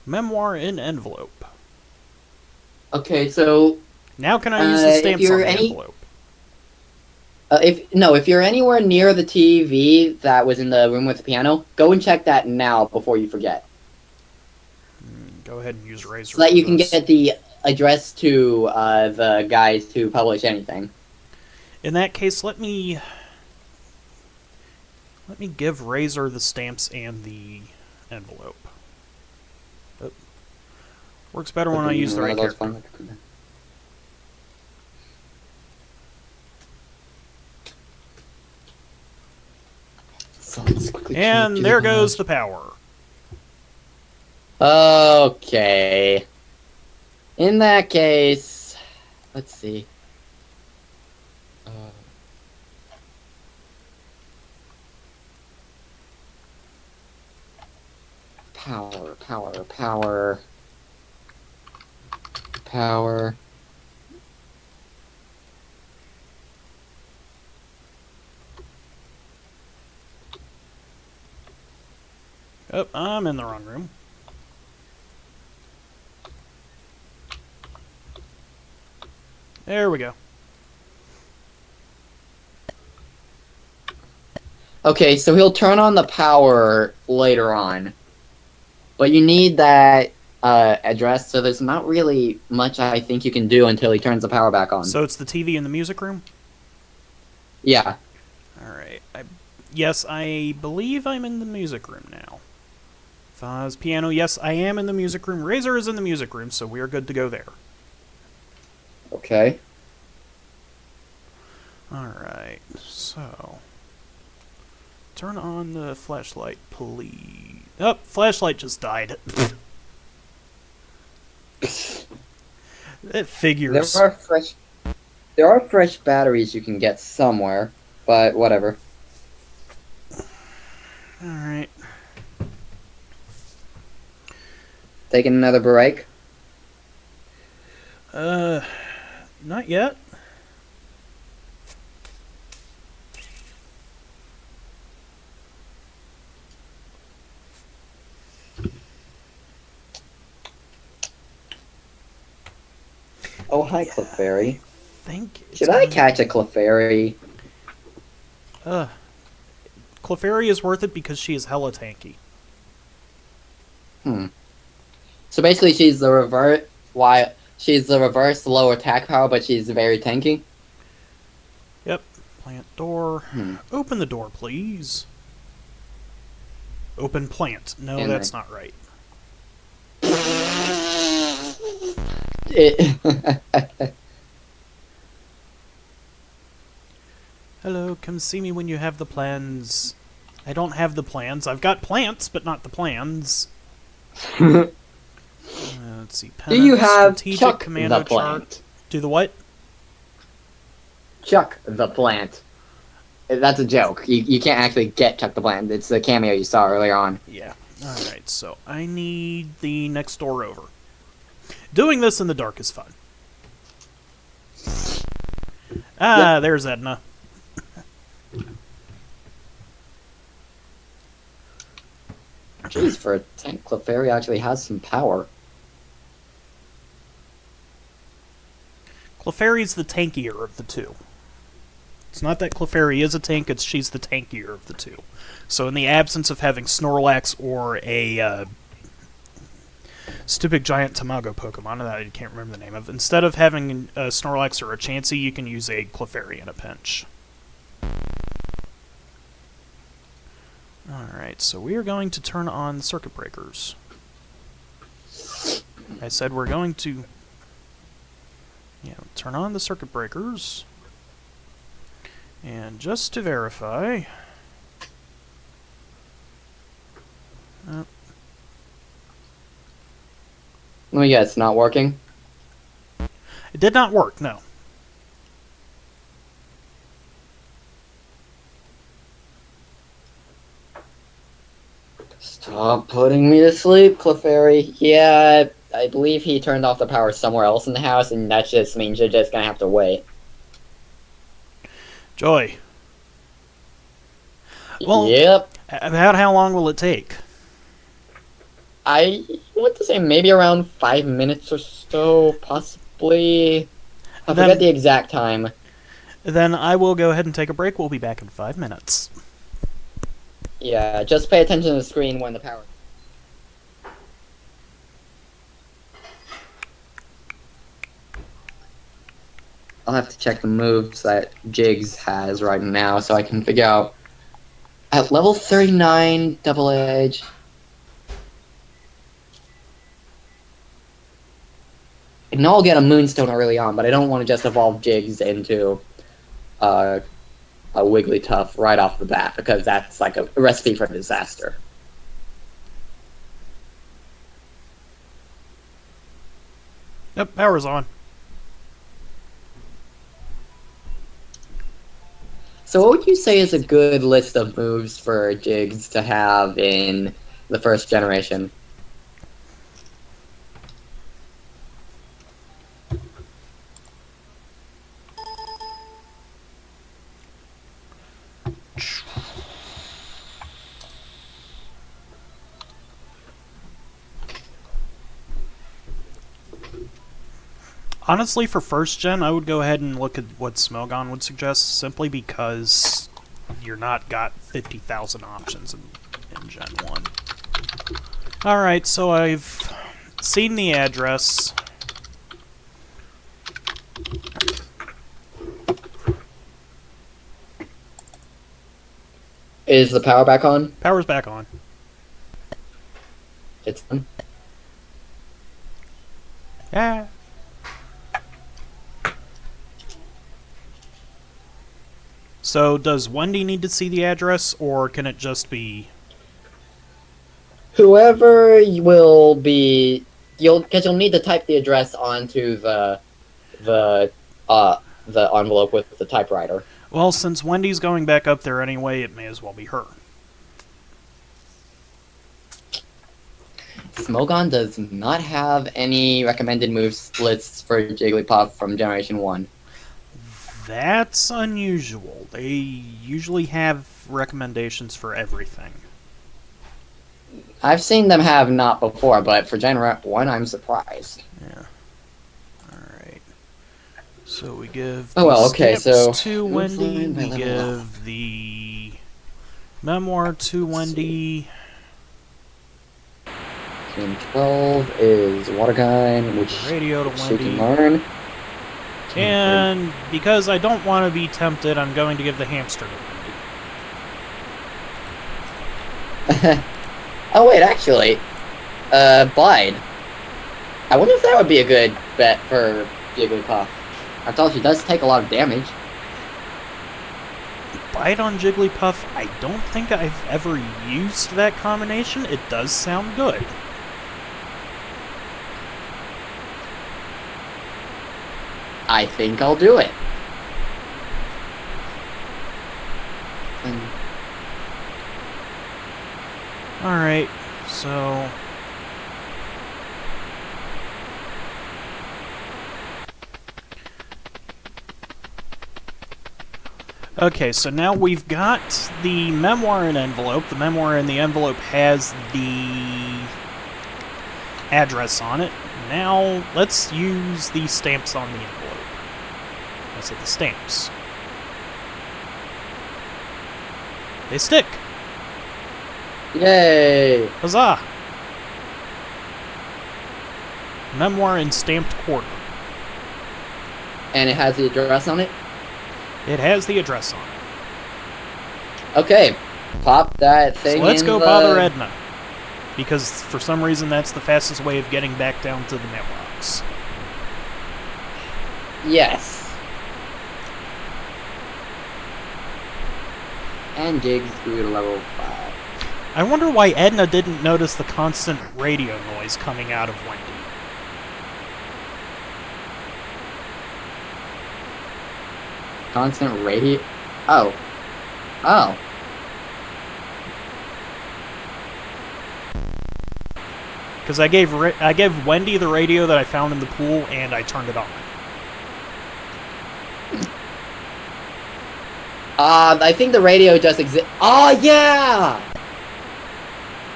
Memoir in envelope. Okay, so Now can I use the if stamps on you're the any- envelope? if you're anywhere near the TV that was in the room with the piano, go and check that now before you forget, Go ahead and use Razor. so that for you can this. get the address to the guys to publish anything. In that case, let me give Razor the stamps and the envelope. Oh. Works better when I use the right character. And there goes the power. Okay. In that case, let's see. Power. Oh, I'm in the wrong room. There we go. Okay, so he'll turn on the power later on. But you need that address, so there's not really much I think you can do until he turns the power back on. So it's the TV in the music room? Yeah. Alright. Yes, I believe I'm in the music room now. Faz piano, yes, I am in the music room. Razor is in the music room, so we are good to go there. Okay. Alright, so... Turn on the flashlight, please. Oh, flashlight just died. It figures. There are fresh batteries you can get somewhere, but whatever. Alright. Taking another break. Not yet. Oh, hi, Clefairy. Think it's Should I gonna- catch a Clefairy? Clefairy is worth it because she is hella tanky. So basically, she's the reverse. Why? She's the reverse low attack power, but she's very tanky. Yep. Plant door. Open the door, please. Open plant. No, And that's not right. Hello, come see me when you have the plans. I don't have the plans. I've got plants, but not the plans. Let's see. Do you Penance, have strategic Chuck commando the chart. plant? Do the what? Chuck the plant. That's a joke. You can't actually get Chuck the plant. It's the cameo you saw earlier on. Yeah. Alright, so I need the next door over. Doing this in the dark is fun. Ah, there's Edna. Jeez, for a tank, Clefairy actually has some power. Clefairy's the tankier of the two. It's not that Clefairy is a tank, it's she's the tankier of the two. So in the absence of having Snorlax or a stupid giant Tamago Pokemon that I can't remember the name of, instead of having a Snorlax or a Chansey, you can use a Clefairy in a pinch. Alright, so we are going to turn on the circuit breakers. I said we're going to turn on the circuit breakers. And just to verify... Let me guess, it's not working? It did not work, no. Stop putting me to sleep, Clefairy. Yeah, I believe he turned off the power somewhere else in the house, and that just means you're just gonna have to wait. Joy. Well, Yep. about how long will it take? I want to say maybe around 5 minutes or so, possibly. I Then- forget the exact time. Then I will go ahead and take a break. We'll be back in 5 minutes. Yeah, just pay attention to the screen when the power... I'll have to check the moves that Jigs has right now so I can figure out... At level 39, Double Edge... I know I'll get a Moonstone early on, but I don't want to just evolve Jigs into a Wigglytuff right off the bat, because that's like a recipe for disaster. Yep, power's on. So what would you say is a good list of moves for Jigs to have in the first generation? Honestly, for first gen, I would go ahead and look at what Smogon would suggest, simply because you're not got 50,000 options in Gen 1. Alright, so I've seen the address. Is the power back on? Power's back on. It's on. Yeah. So, does Wendy need to see the address, or can it just be... Whoever will be... Because you'll need to type the address onto the envelope with the typewriter. Well, since Wendy's going back up there anyway, it may as well be her. Smogon does not have any recommended moves lists for Jigglypuff from Generation 1. That's unusual. They usually have recommendations for everything. I've seen them have not before, but for Gen 1, I'm surprised. Yeah. Alright. So we give Oh, well, the okay, stamps so- to Wendy, Fine, we level give the memoir to Wendy. Gen 12 is Water Gun, which Radio to she can Wendy. learn. And because I don't want to be tempted, I'm going to give the hamster to Wendy. Oh wait, actually, Bide. I wonder if that would be a good bet for Jigglypuff. After all, she does take a lot of damage. Bite on Jigglypuff, I don't think I've ever used that combination. It does sound good. I think I'll do it. Alright, so... Okay, so now we've got the memoir in envelope. The memoir in the envelope has the address on it. Now, let's use the stamps on the envelope. I said the stamps. They stick! Yay! Huzzah! Memoir in stamped quarter. And it has the address on it? It has the address on it. Okay. Pop that thing So let's in go the... bother Edna. Because for some reason that's the fastest way of getting back down to the mailbox. Yes. And Gigs grew to level 5. I wonder why Edna didn't notice the constant radio noise coming out of Wendy. Constant radio... Oh. Oh. Because I gave Wendy the radio that I found in the pool, and I turned it on. I think the radio just exists. Oh, yeah!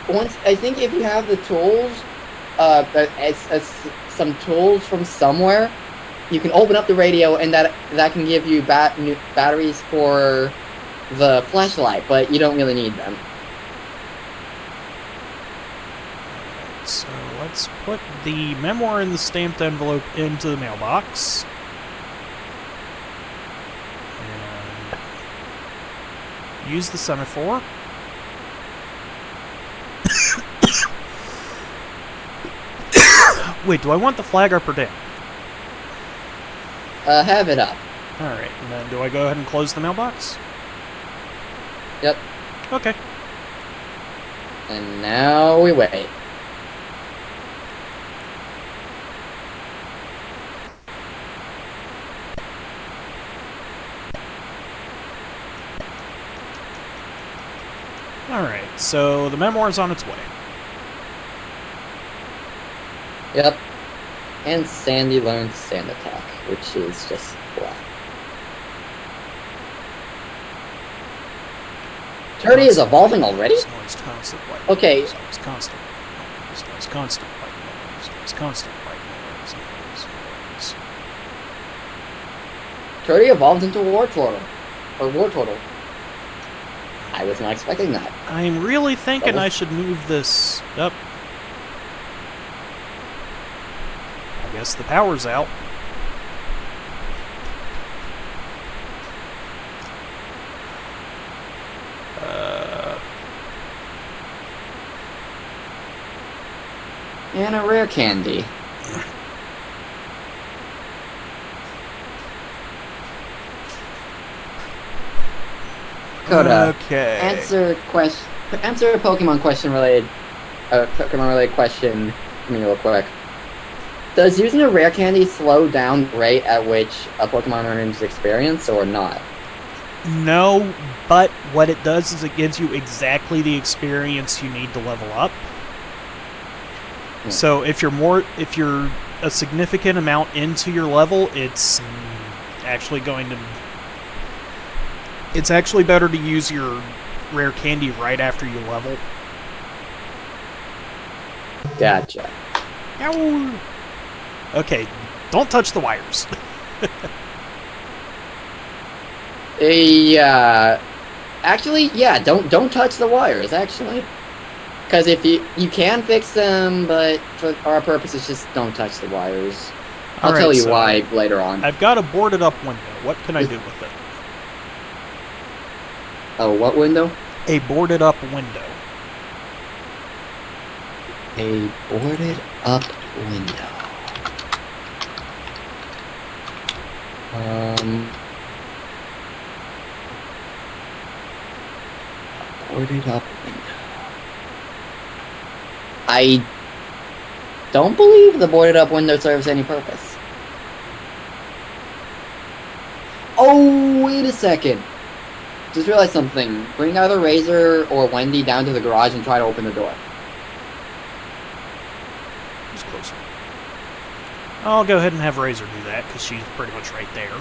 I think if you have the tools, some tools from somewhere, you can open up the radio, and that can give you new batteries for the flashlight, but you don't really need them. So let's put the memoir in the stamped envelope into the mailbox. And use the semaphore. Wait, do I want the flag up or down? Have it up. Alright, and then do I go ahead and close the mailbox? Yep. Okay. And now we wait. Alright, so the memoir's on its way. Yep. And Sandy learns Sand Attack, which is just blah. Turdy is evolving already? Noise constant, white Okay. noise constant, noise constant, white noise constant, white noise. Turdy evolved into War Turtle. Or War Turtle. I was not expecting that. I'm really thinking Double. I should move this up. I guess the power's out. And a rare candy. Coda. Okay. Answer a Pokemon question related. Pokemon related question for me real quick. Does using a rare candy slow down the rate at which a Pokemon earns experience, or not? No, but what it does is it gives you exactly the experience you need to level up. Yeah. So if you're a significant amount into your level, it's actually it's actually better to use your rare candy right after you level. Gotcha. Ow! Okay, don't touch the wires. Yeah. Actually, yeah. Don't touch the wires. Actually, because if you can fix them, but for our purposes, just don't touch the wires. I'll Alright, tell you so why later on. I've got a boarded up window. What can I do with it? Oh, what window? A boarded up window. A boarded up window. Boarded up window. I don't believe the boarded up window serves any purpose. Oh, wait a second. Just realized something. Bring either Razor or Wendy down to the garage and try to open the door. Who's closer? I'll go ahead and have Razor do that, because she's pretty much right there.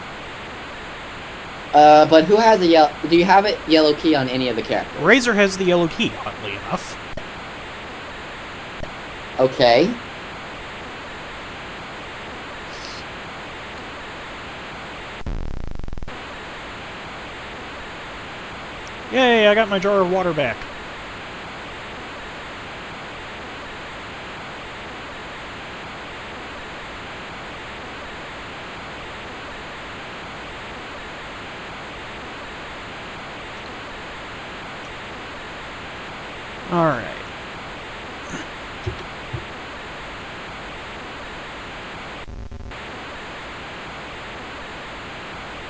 But who has a yellow? Do you have a yellow key on any of the characters? Razor has the yellow key, oddly enough. Okay. Yay, I got my jar of water back. Alright.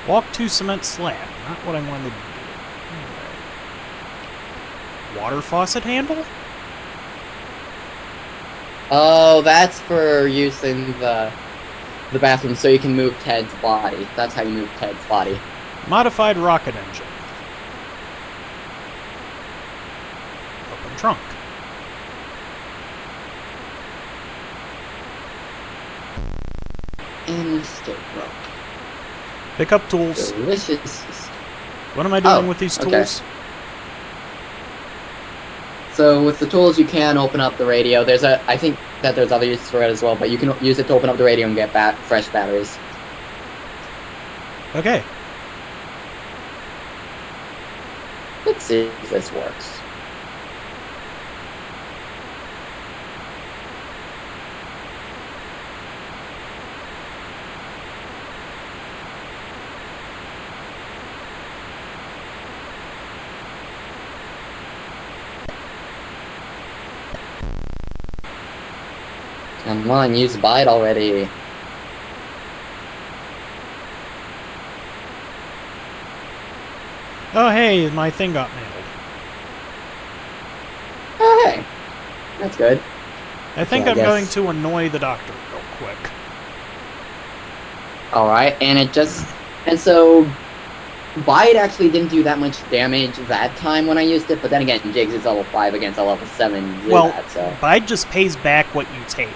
Walk to cement slab. Not what I wanted to do. Alright. Water faucet handle? Oh, that's for use in the bathroom, so you can move Ted's body. That's how you move Ted's body. Modified rocket engine. Open trunk. And escape rope. Pick up tools. Delicious. What am I doing Oh, with these okay. tools? So with the tools, you can open up the radio. I think that there's other uses for it as well, but you can use it to open up the radio and get fresh batteries. Okay. Let's see if this works. Come on, use Bite already. Oh, hey, my thing got mailed. Oh, hey. That's good. I think So I I'm guess- going to annoy the doctor real quick. Alright, and so Bite actually didn't do that much damage that time when I used it, but then again, Jigs is level 5 against a level 7 do Well, that, so. Bide just pays back what you take.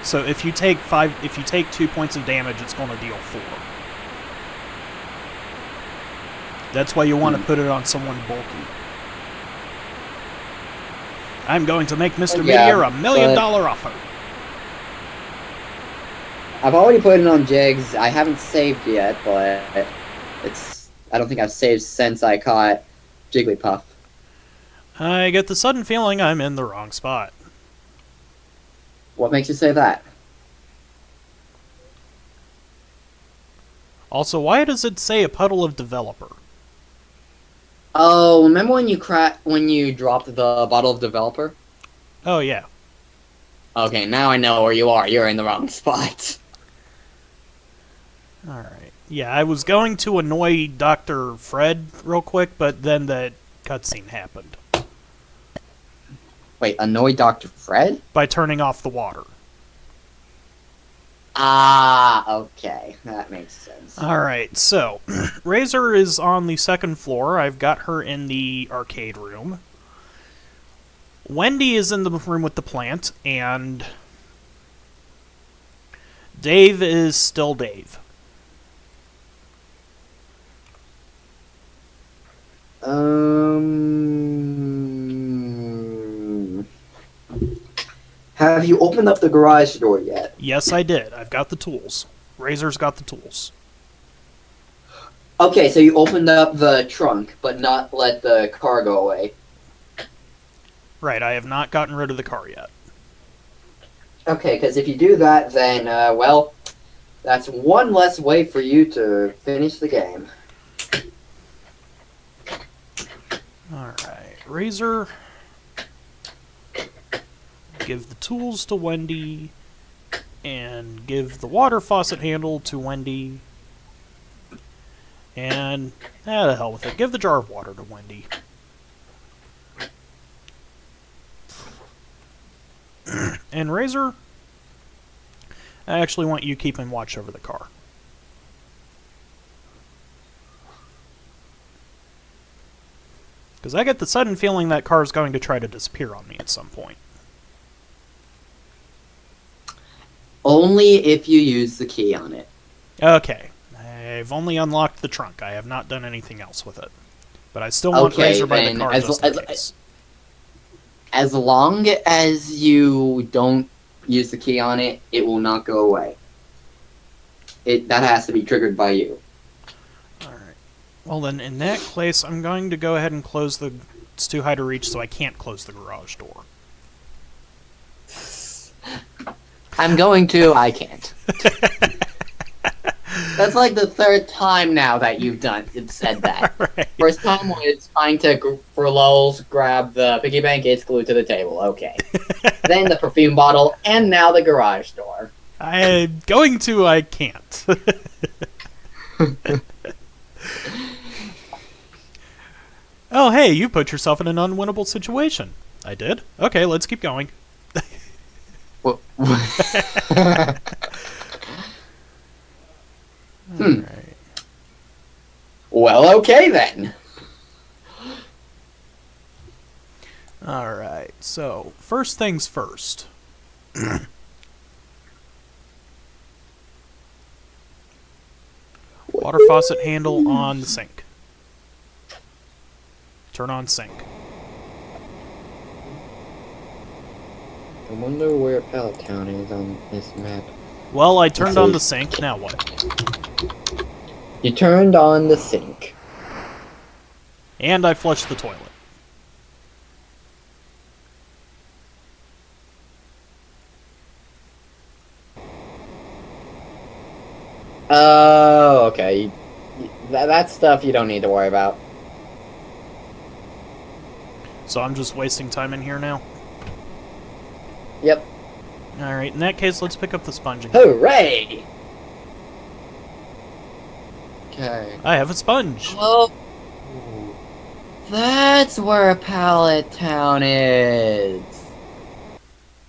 So if you take 2 points of damage, it's going to deal 4. That's why you want to put it on someone bulky. I'm going to make Mr. Yeah, Meteor $1 million but- offer. I've already put it on Jigs. I haven't saved yet, but I don't think I've saved since I caught Jigglypuff. I get the sudden feeling I'm in the wrong spot. What makes you say that? Also, why does it say a puddle of developer? Oh, remember when you dropped the bottle of developer? Oh, yeah. Okay, now I know where you are. You're in the wrong spot. Alright. Yeah, I was going to annoy Dr. Fred real quick, but then that cutscene happened. Wait, annoy Dr. Fred? By turning off the water. Ah, okay. That makes sense. Alright, so, Razor is on the 2nd floor. I've got her in the arcade room. Wendy is in the room with the plant, and Dave is still Dave. Have you opened up the garage door yet? Yes, I did. I've got the tools. Razor's got the tools. Okay, so you opened up the trunk, but not let the car go away. Right, I have not gotten rid of the car yet. Okay, because if you do that, then, well, that's one less way for you to finish the game. Alright, Razor. Give the tools to Wendy. And give the water faucet handle to Wendy. And, the hell with it. Give the jar of water to Wendy. And Razor, I actually want you keeping watch over the car. Because I get the sudden feeling that car is going to try to disappear on me at some point. Only if you use the key on it. Okay. I I've only unlocked the trunk. I have not done anything else with it. But I still want Okay, Razor by the then, car just in case. as long as you don't use the key on it, it will not go away. That has to be triggered by you. Alright. Well then, in that case, I'm going to go ahead and close the... It's too high to reach, so I can't close the garage door. I'm going to. I can't. That's like the third time now that you've said that. Right. First time was trying to, for lulz, grab the piggy bank. It's glued to the table. Okay. Then the perfume bottle, and now the garage door. I'm going to, I can't. Oh, hey, you put yourself in an unwinnable situation. I did? Okay, let's keep going. Alright. Well, okay then. Alright, so, first things first. Water faucet handle on the sink. Turn on sink. I wonder where Pallet Town is on this map. Well, I turned on the sink, now what? You turned on the sink. And I flushed the toilet. Oh, okay. That stuff you don't need to worry about. So I'm just wasting time in here now? Yep. Alright, in that case, let's pick up the sponge again. Hooray! Okay. I have a sponge! Oh, that's where Pallet Town is.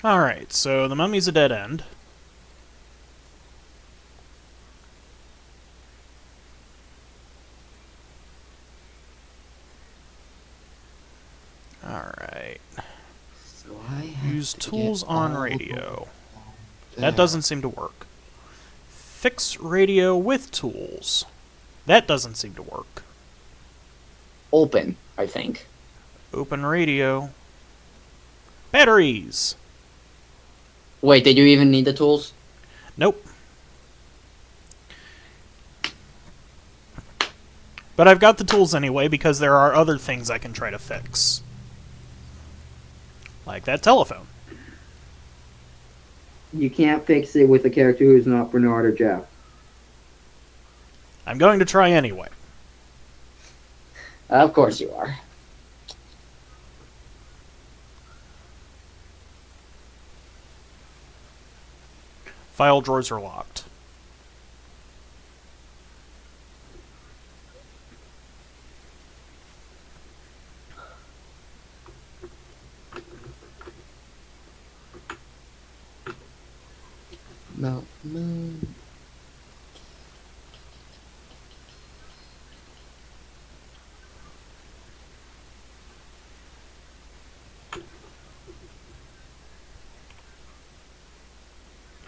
Alright, so the mummy's a dead end. Alright. So I have Use to tools get on all radio. that. That doesn't seem to work. Fix radio with tools. That doesn't seem to work. Open, I think. Open radio. Batteries! Wait, did you even need the tools? Nope. But I've got the tools anyway because there are other things I can try to fix. Like that telephone. You can't fix it with a character who's not Bernard or Jeff. I'm going to try anyway. Of course you are. File drawers are locked. No, no.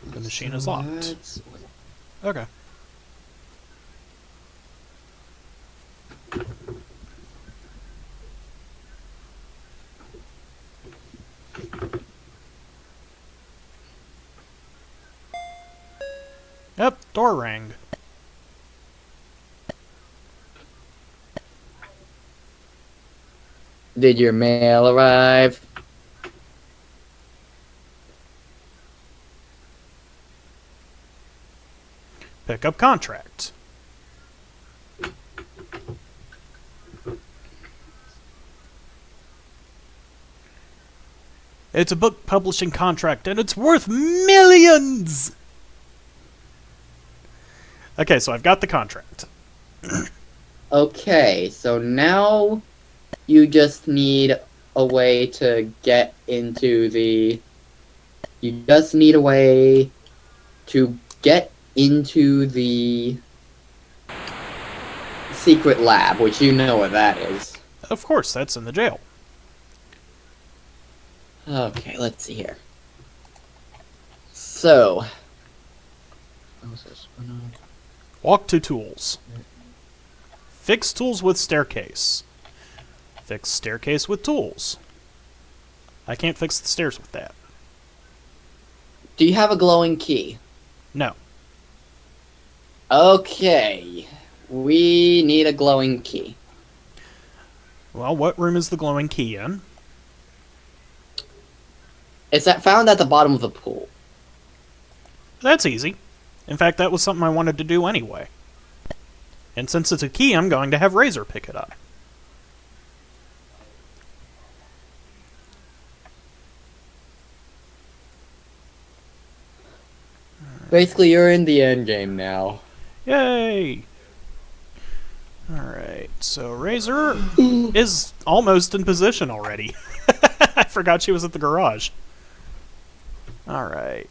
The machine is locked. Okay. Yep, door rang. Did your mail arrive? Pick up contract. It's a book publishing contract, and it's worth millions! Okay, so I've got the contract. Okay, so now you just need a way to get into the... You just need a way to get into the secret lab, which you know what that is. Of course, that's in the jail. Okay, let's see here. So... Walk to tools. Fix tools with staircase. Fix staircase with tools. I can't fix the stairs with that. Do you have a glowing key? No. Okay. We need a glowing key. Well, what room is the glowing key in? It's found at the bottom of the pool. That's easy. In fact, that was something I wanted to do anyway. And since it's a key, I'm going to have Razor pick it up. Basically, you're in the end game now. Yay! Alright, so Razor is almost in position already. I forgot she was at the garage. Alright.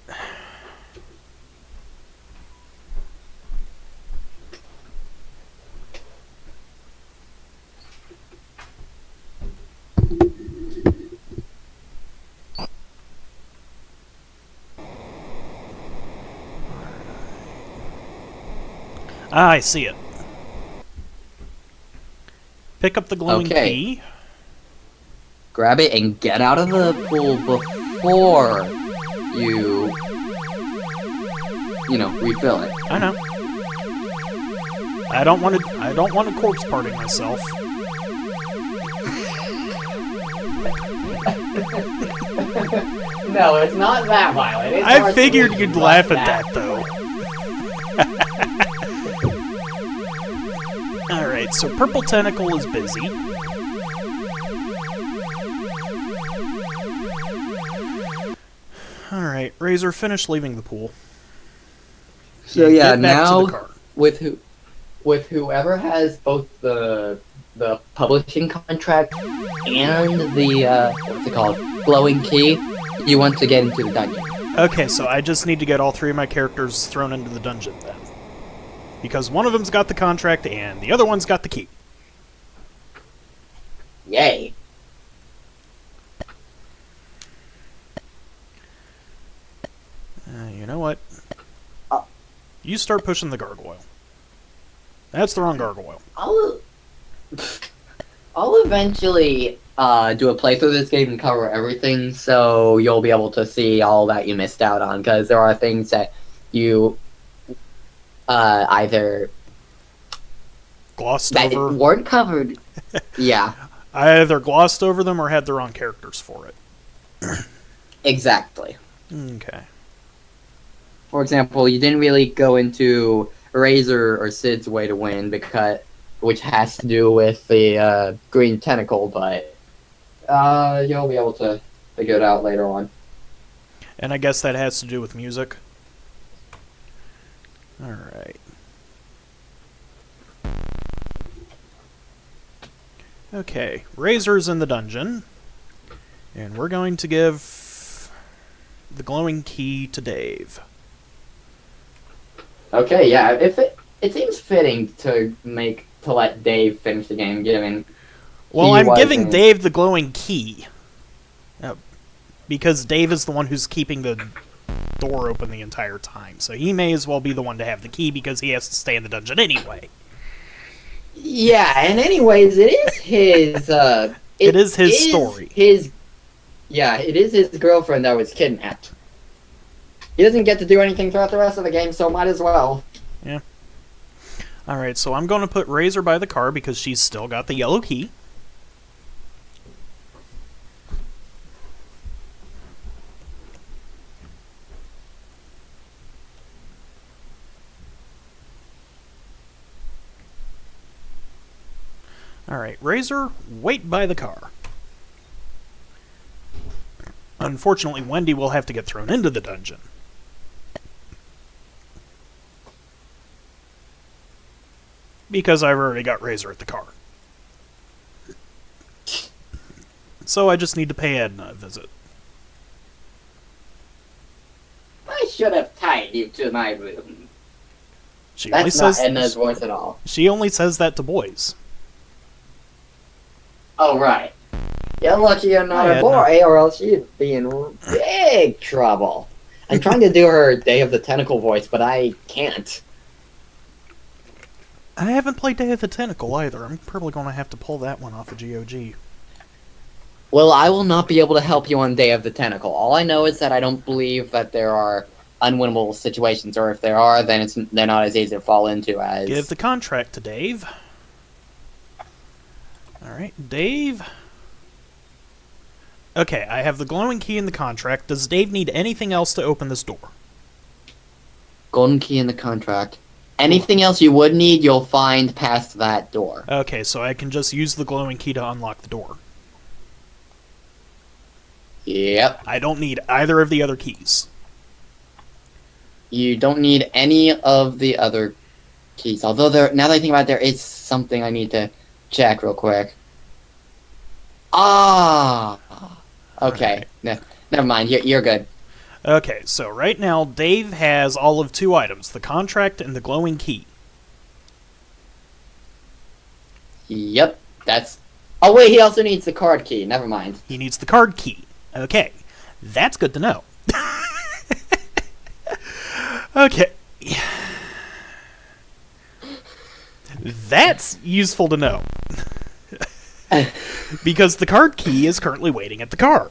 Ah, I see it. Pick up the glowing key. Grab it and get out of the pool before you know, refill it. I know. I don't want to corpse parting myself. No, it's not that violent. I figured you'd laugh at that though. Alright, so Purple Tentacle is busy. Alright, Razor, finish leaving the pool. So yeah, Get back to now the car. with whoever has both the publishing contract and the what's it called, glowing key, you want to get into the dungeon. Okay, so I just need to get all three of my characters thrown into the dungeon then. Because one of them's got the contract and the other one's got the key. Yay. You know what? You start pushing the gargoyle. That's the wrong gargoyle. I'll eventually do a playthrough of this game and cover everything, so you'll be able to see all that you missed out on, because there are things that you either Glossed that over. weren't covered. Yeah, I either glossed over them or had the wrong characters for it. exactly. Okay. For example, you didn't really go into Razor or Sid's way to win, which has to do with the green tentacle, but you'll be able to figure it out later on. And I guess that has to do with music. Alright. Okay, Razor's in the dungeon. And we're going to give the glowing key to Dave. Okay, yeah, it seems fitting to let Dave finish the game, given Well, he I'm giving wasn't- Dave the glowing key. Because Dave is the one who's keeping the door open the entire time. So he may as well be the one to have the key because he has to stay in the dungeon anyway. Yeah, and anyways, it is his. It is his story. Yeah, it is his girlfriend that was kidnapped. He doesn't get to do anything throughout the rest of the game, so might as well. Yeah. Alright, so I'm going to put Razor by the car because she's still got the yellow key. Alright, Razor, wait by the car. Unfortunately, Wendy will have to get thrown into the dungeon. Because I've already got Razor at the car. So I just need to pay Edna a visit. I should have tied you to my room. She only That's not says Edna's voice at all. she only says that to boys. Oh, right. You're lucky you're not Hi, a Edna. boy, or else you'd be in big trouble. I'm trying to do her Day of the Tentacle voice, but I can't. I haven't played Day of the Tentacle either. I'm probably going to have to pull that one off of GOG. Well, I will not be able to help you on Day of the Tentacle. All I know is that I don't believe that there are unwinnable situations, or if there are, then they're not as easy to fall into as... Give the contract to Dave. Alright, Dave. Okay, I have the glowing key in the contract. Does Dave need anything else to open this door? Golden key in the contract. Anything else you would need, you'll find past that door. Okay, so I can just use the glowing key to unlock the door. Yep. I don't need either of the other keys. You don't need any of the other keys. Although, now that I think about it, there is something I need to check real quick. Ah! Okay. Never mind. You're good. Okay, so right now, Dave has all of 2 items, the contract and the glowing key. Yep. That's... Oh, wait, he also needs the card key. Never mind. He needs the card key. Okay, that's good to know. Okay. That's useful to know. Because the card key is currently waiting at the car.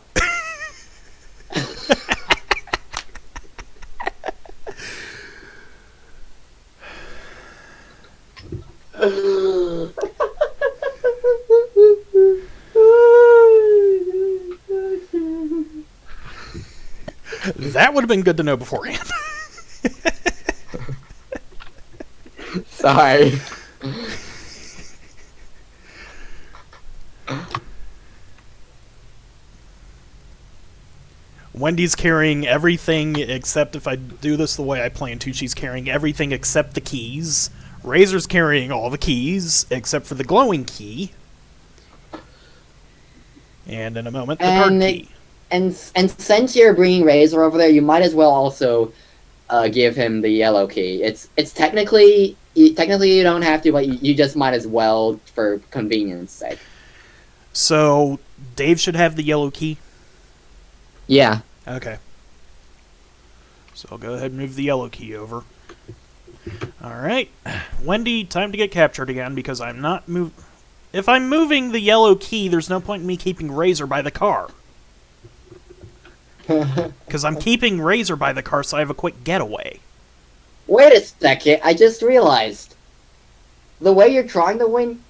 That would have been good to know beforehand. Sorry. Wendy's carrying everything except, if I do this the way I plan to, she's carrying everything except the keys. Razor's carrying all the keys except for the glowing key. And in a moment, the card key. And since you're bringing Razor over there, you might as well also give him the yellow key. It's technically you don't have to, but you just might as well for convenience sake. So Dave should have the yellow key. Yeah. Okay. So I'll go ahead and move the yellow key over. Alright. Wendy, time to get captured again, because I'm not If I'm moving the yellow key, there's no point in me keeping Razor by the car. Because I'm keeping Razor by the car so I have a quick getaway. Wait a second, I just realized. The way you're trying to win,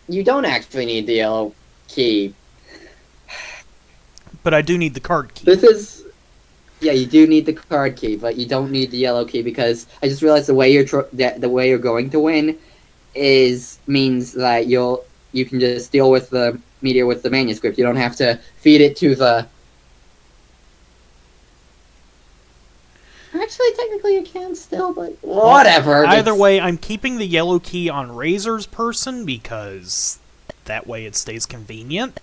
you don't actually need the yellow key. But I do need the card key. This is... Yeah, you do need the card key, but you don't need the yellow key, because I just realized the way you're going to win means that you can just deal with the meteor with the manuscript. You don't have to feed it to the... Actually, technically you can still, but whatever. Either way, I'm keeping the yellow key on Razor's person, because that way it stays convenient.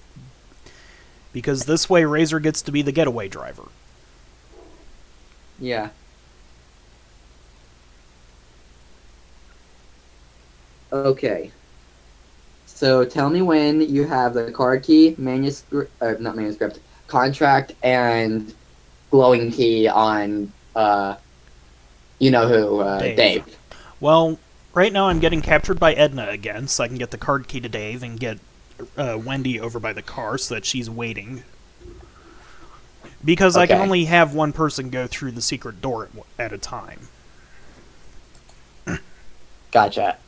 Because this way Razor gets to be the getaway driver. Yeah. Okay. So tell me when you have the card key, not manuscript, contract, and glowing key on, you know who, Dave. Well, right now I'm getting captured by Edna again, so I can get the card key to Dave and get Wendy over by the car so that she's waiting. Because I can only have one person go through the secret door at a time. Gotcha.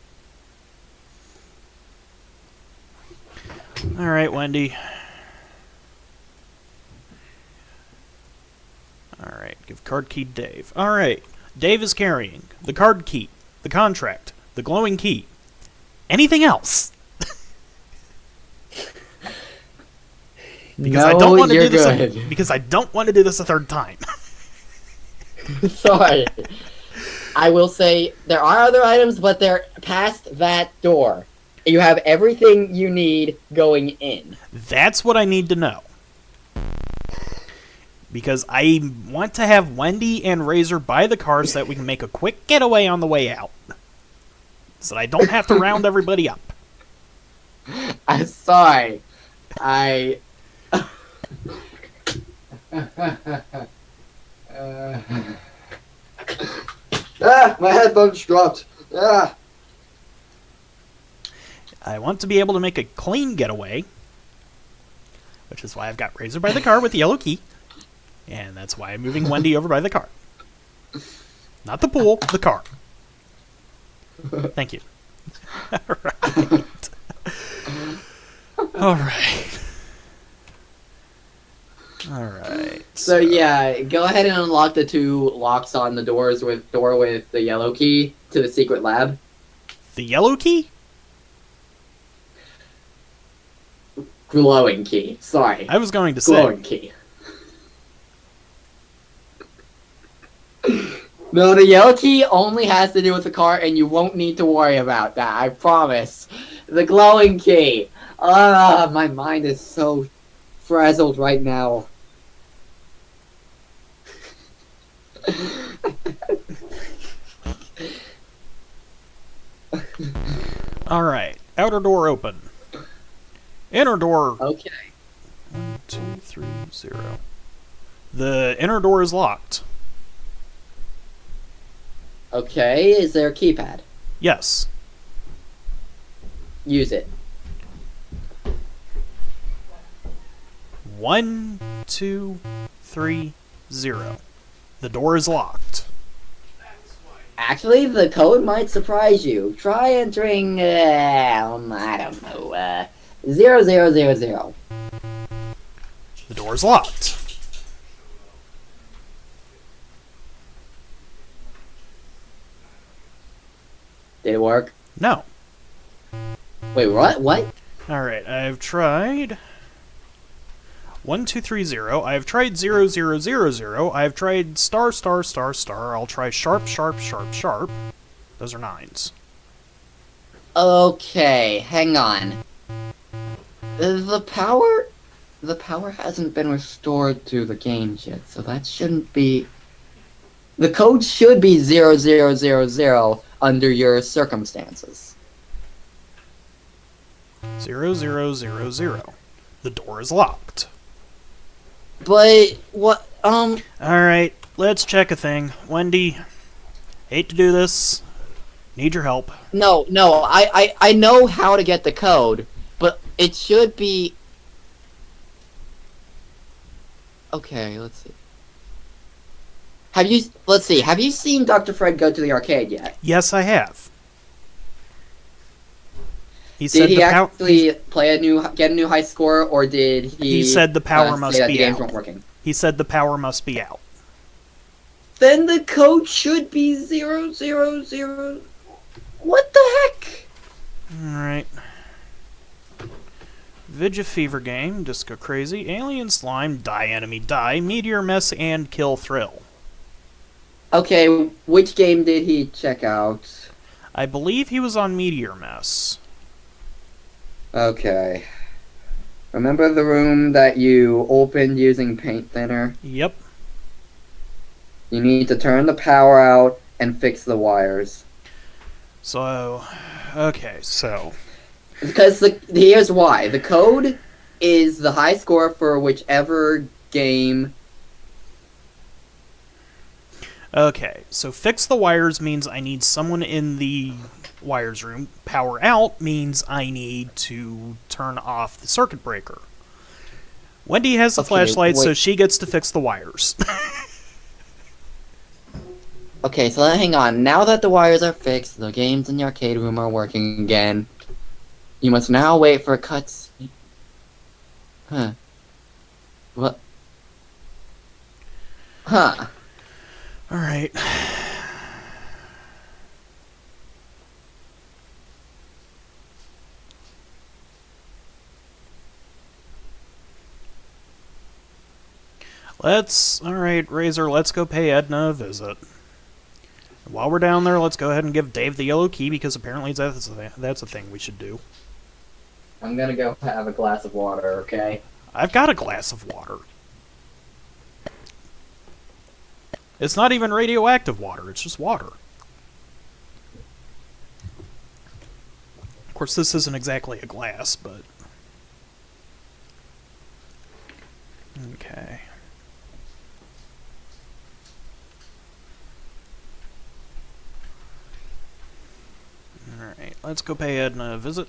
Alright, Wendy. Alright, give card key to Dave. Alright, Dave is carrying the card key, the contract, the glowing key. Anything else? Because I don't want to do this. Because I don't want to do this a third time. Sorry. I will say there are other items, but they're past that door. You have everything you need going in. That's what I need to know. Because I want to have Wendy and Razor by the car so that we can make a quick getaway on the way out. So that I don't have to round everybody up. I'm sorry. My headphones dropped. I want to be able to make a clean getaway, which is why I've got Razor by the car with the yellow key, and that's why I'm moving Wendy over by the car. Not the pool, the car. Thank you. Alright. Alright. Alright. So yeah, go ahead and unlock the 2 locks on the door with the yellow key to the secret lab. The yellow key? Glowing key. Sorry. I was going to say. Glowing key. No, the yellow key only has to do with the car, and you won't need to worry about that. I promise. The glowing key. My mind is so frazzled right now. Alright. Outer door open. Inner door. Okay. 1, 2, 3, 0. The inner door is locked. Okay, is there a keypad? Yes. Use it. 1, 2, 3, 0. The door is locked. Actually, the code might surprise you. Try entering, I don't know, 0000. The door is locked. Did it work? No. Wait, what? What? Alright, I've tried 1, 2, 3, 0. I've tried 0, 0, 0, 0. I've tried star, star, star, star. I'll try sharp, sharp, sharp, sharp. Those are 9s. Okay, hang on. The power hasn't been restored to the game yet, so that shouldn't be... The code should be 0000 under your circumstances. 0, 0, 0, 0. The door is locked. But, what, Alright, let's check a thing. Wendy, hate to do this. Need your help. No, I know how to get the code, but it should be... Okay, let's see. Have you seen Dr. Fred go to the arcade yet? Yes, I have. He Did he actually get a new high score, or did he... He said the power must say that be the games out. weren't working? He said the power must be out. Then the code should be 000... What the heck? Alright. Vidya Fever Game, Disco Crazy, Alien Slime, Die Enemy Die, Meteor Mess, and Kill Thrill. Okay, which game did he check out? I believe he was on Meteor Mess. Okay. Remember the room that you opened using paint thinner? Yep. You need to turn the power out and fix the wires. So, okay, so... Because here's why. The code is the high score for whichever game... Okay, so fix the wires means I need someone in the wires room. Power out means I need to turn off the circuit breaker. Wendy has the flashlight, so she gets to fix the wires. Okay, so hang on. Now that the wires are fixed, the games in the arcade room are working again. You must now wait for a cutscene. Huh. What? Huh. Alright. Alright, Razor, let's go pay Edna a visit. While we're down there, let's go ahead and give Dave the yellow key, because apparently that's a thing we should do. I'm gonna go have a glass of water, okay? I've got a glass of water. It's not even radioactive water, it's just water. Of course, this isn't exactly a glass, but... Okay. Alright, let's go pay Edna a visit.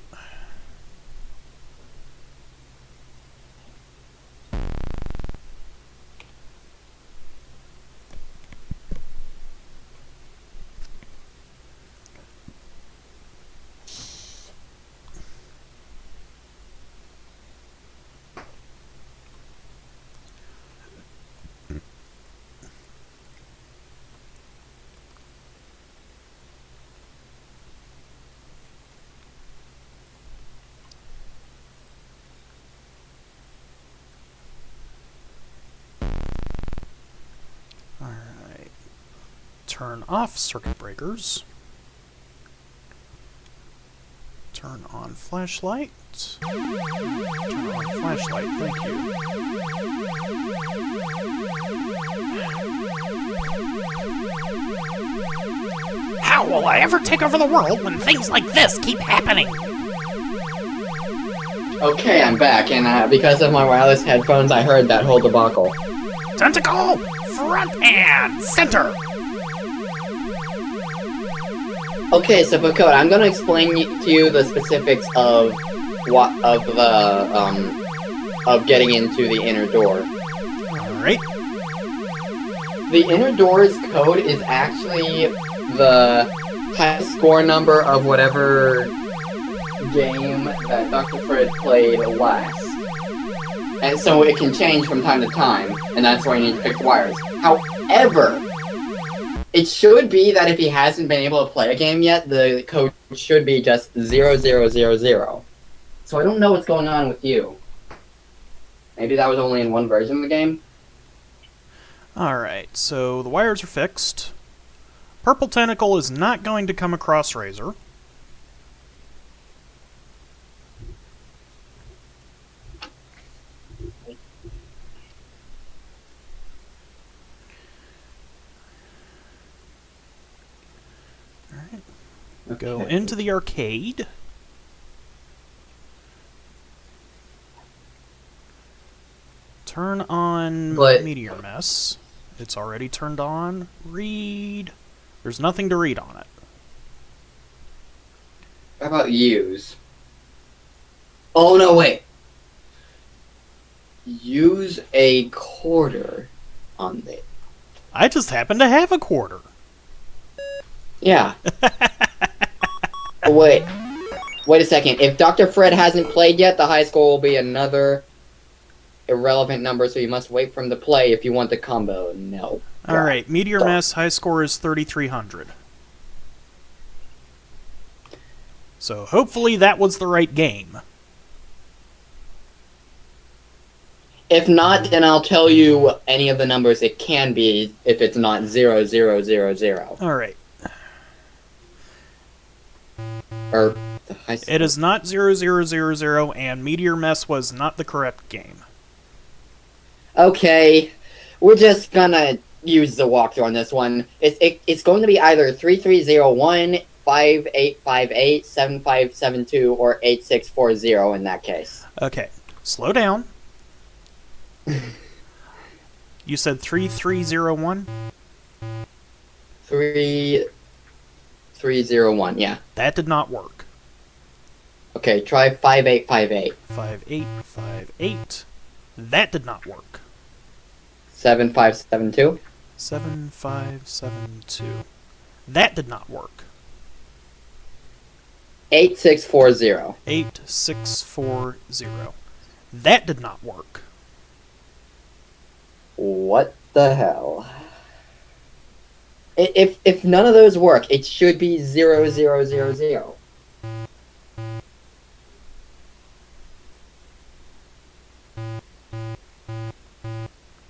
Turn off circuit breakers. Turn on flashlight. Turn on flashlight, thank you. How will I ever take over the world when things like this keep happening? Okay, I'm back, and because of my wireless headphones, I heard that whole debacle. Tentacle, front and center. Okay, so Bakota, I'm gonna explain to you the specifics of of getting into the inner door. Alright. The inner door's code is actually the high score number of whatever game that Dr. Fred played last. And so it can change from time to time, and that's why you need to fix wires. However, it should be that if he hasn't been able to play a game yet, the code should be just 0000. So I don't know what's going on with you. Maybe that was only in one version of the game? Alright, so the wires are fixed. Purple Tentacle is not going to come across Razor. Alright. Go into the arcade. Turn on Meteor Mess. It's already turned on. Read. There's nothing to read on it. How about use? Oh, no, wait. Use a quarter on it. I just happen to have a quarter. Yeah. Wait. Wait a second. If Dr. Fred hasn't played yet, the high score will be another irrelevant number, so you must wait for him to play if you want the combo. No. Alright, Meteor Mess, high score is 3,300. So hopefully that was the right game. If not, then I'll tell you any of the numbers it can be if it's not 0000. Alright. Or the high score. It is not 0000, and Meteor Mess was not the correct game. Okay, we're just gonna use the walkthrough on this one. It's going to be either 3301, 5858, 7572, or 8640 in that case. Okay, slow down. You said 3301? 3301, yeah. That did not work. Okay, try 5858. 5858. That did not work. 7572. 7572. That did not work. 8640. 8640. That did not work. What the hell? If none of those work, it should be 0000.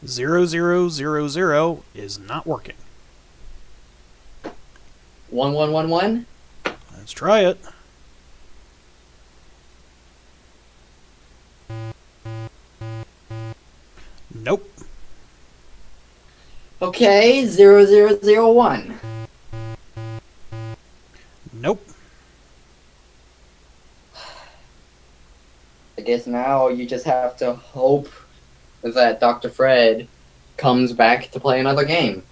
Zero zero zero zero is not working. 1111. Let's try it. Nope. Okay, 0001. Nope. I guess now you just have to hope that Dr. Fred comes back to play another game.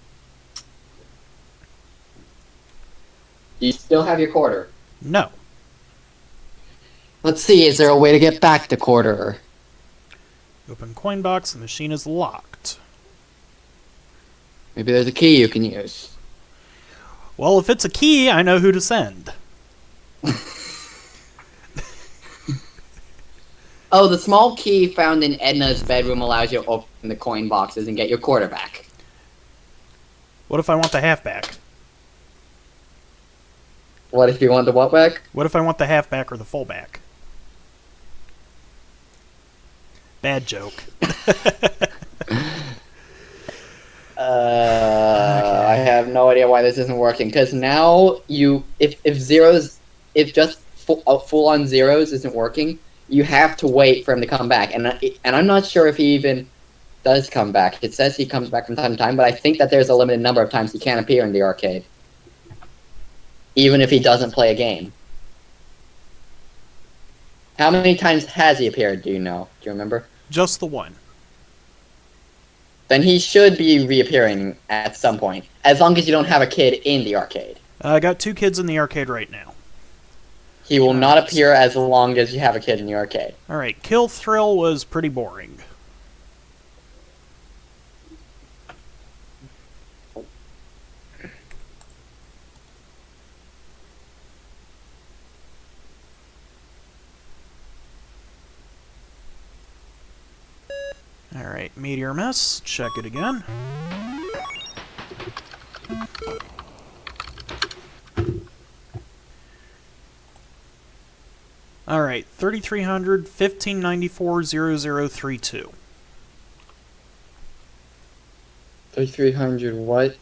Do you still have your quarter? No. Let's see, is there a way to get back the quarter? Open coin box, the machine is locked. Maybe there's a key you can use. Well, if it's a key, I know who to send. Oh, the small key found in Edna's bedroom allows you to open the coin boxes and get your quarter back. What if I want the halfback? What if you want the what back? What if I want the halfback or the fullback? Bad joke. I have no idea why this isn't working. Because now if just full on zeros isn't working, you have to wait for him to come back. And I'm not sure if he even does come back. It says he comes back from time to time, but I think that there's a limited number of times he can appear in the arcade, even if he doesn't play a game. How many times has he appeared? Do you know? Do you remember? Just the one. Then he should be reappearing at some point, as long as you don't have a kid in the arcade. I got 2 kids in the arcade right now. He will not appear as long as you have a kid in the arcade. Alright, Kill Thrill was pretty boring. Alright, Meteor Mess, check it again. Alright, 3300, 1594, 0032. 3300 what?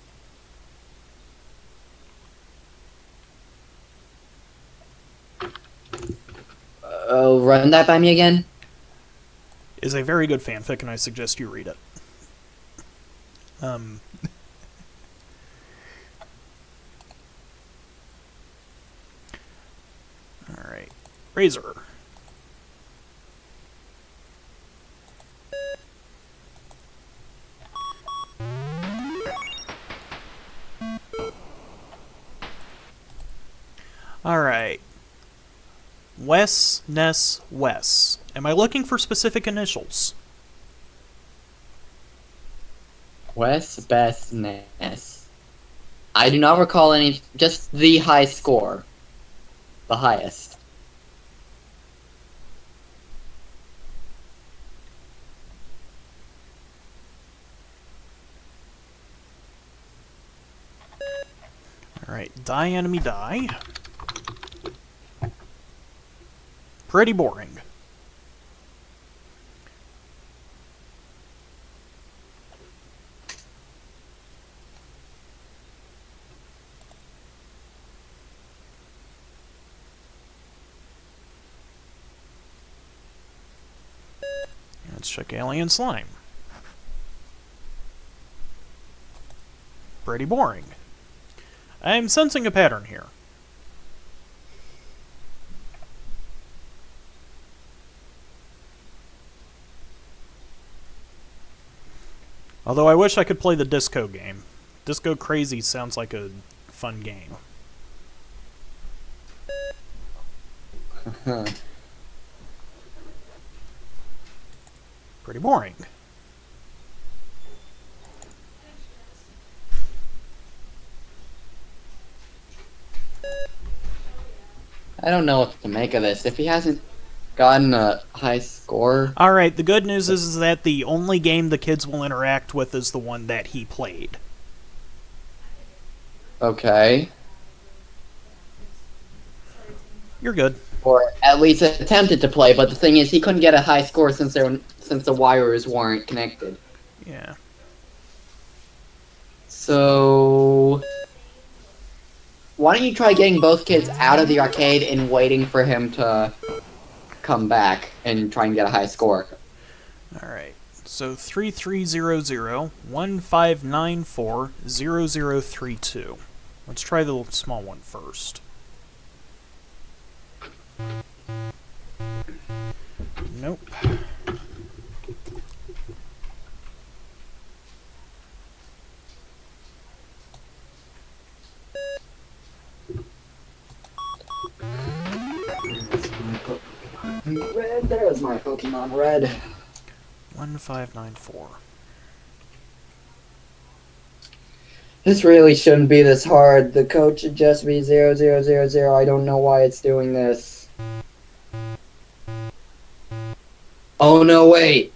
Run that by me again? Is a very good fanfic, and I suggest you read it. Alright. Razor. Alright. Wes, Ness, Wes. Am I looking for specific initials? Wes, Bess, Ness. I do not recall any, just the high score. The highest. Alright, die enemy die. Pretty boring. Let's check Alien Slime. Pretty boring. I'm sensing a pattern here. Although I wish I could play the Disco game. Disco Crazy sounds like a fun game. Pretty boring. I don't know what to make of this. If he hasn't gotten a high score... Alright, the good news is that the only game the kids will interact with is the one that he played. Okay. You're good. Or at least attempted to play, but the thing is, he couldn't get a high score since the wires weren't connected. Yeah. So... why don't you try getting both kids out of the arcade and waiting for him to come back and try and get a high score? Alright. So 3300 1594 0032. Let's try the small one first. Nope. Red, there's my Pokemon Red. 1594. This really shouldn't be this hard. The code should just be 0000. I don't know why it's doing this. Oh no, wait!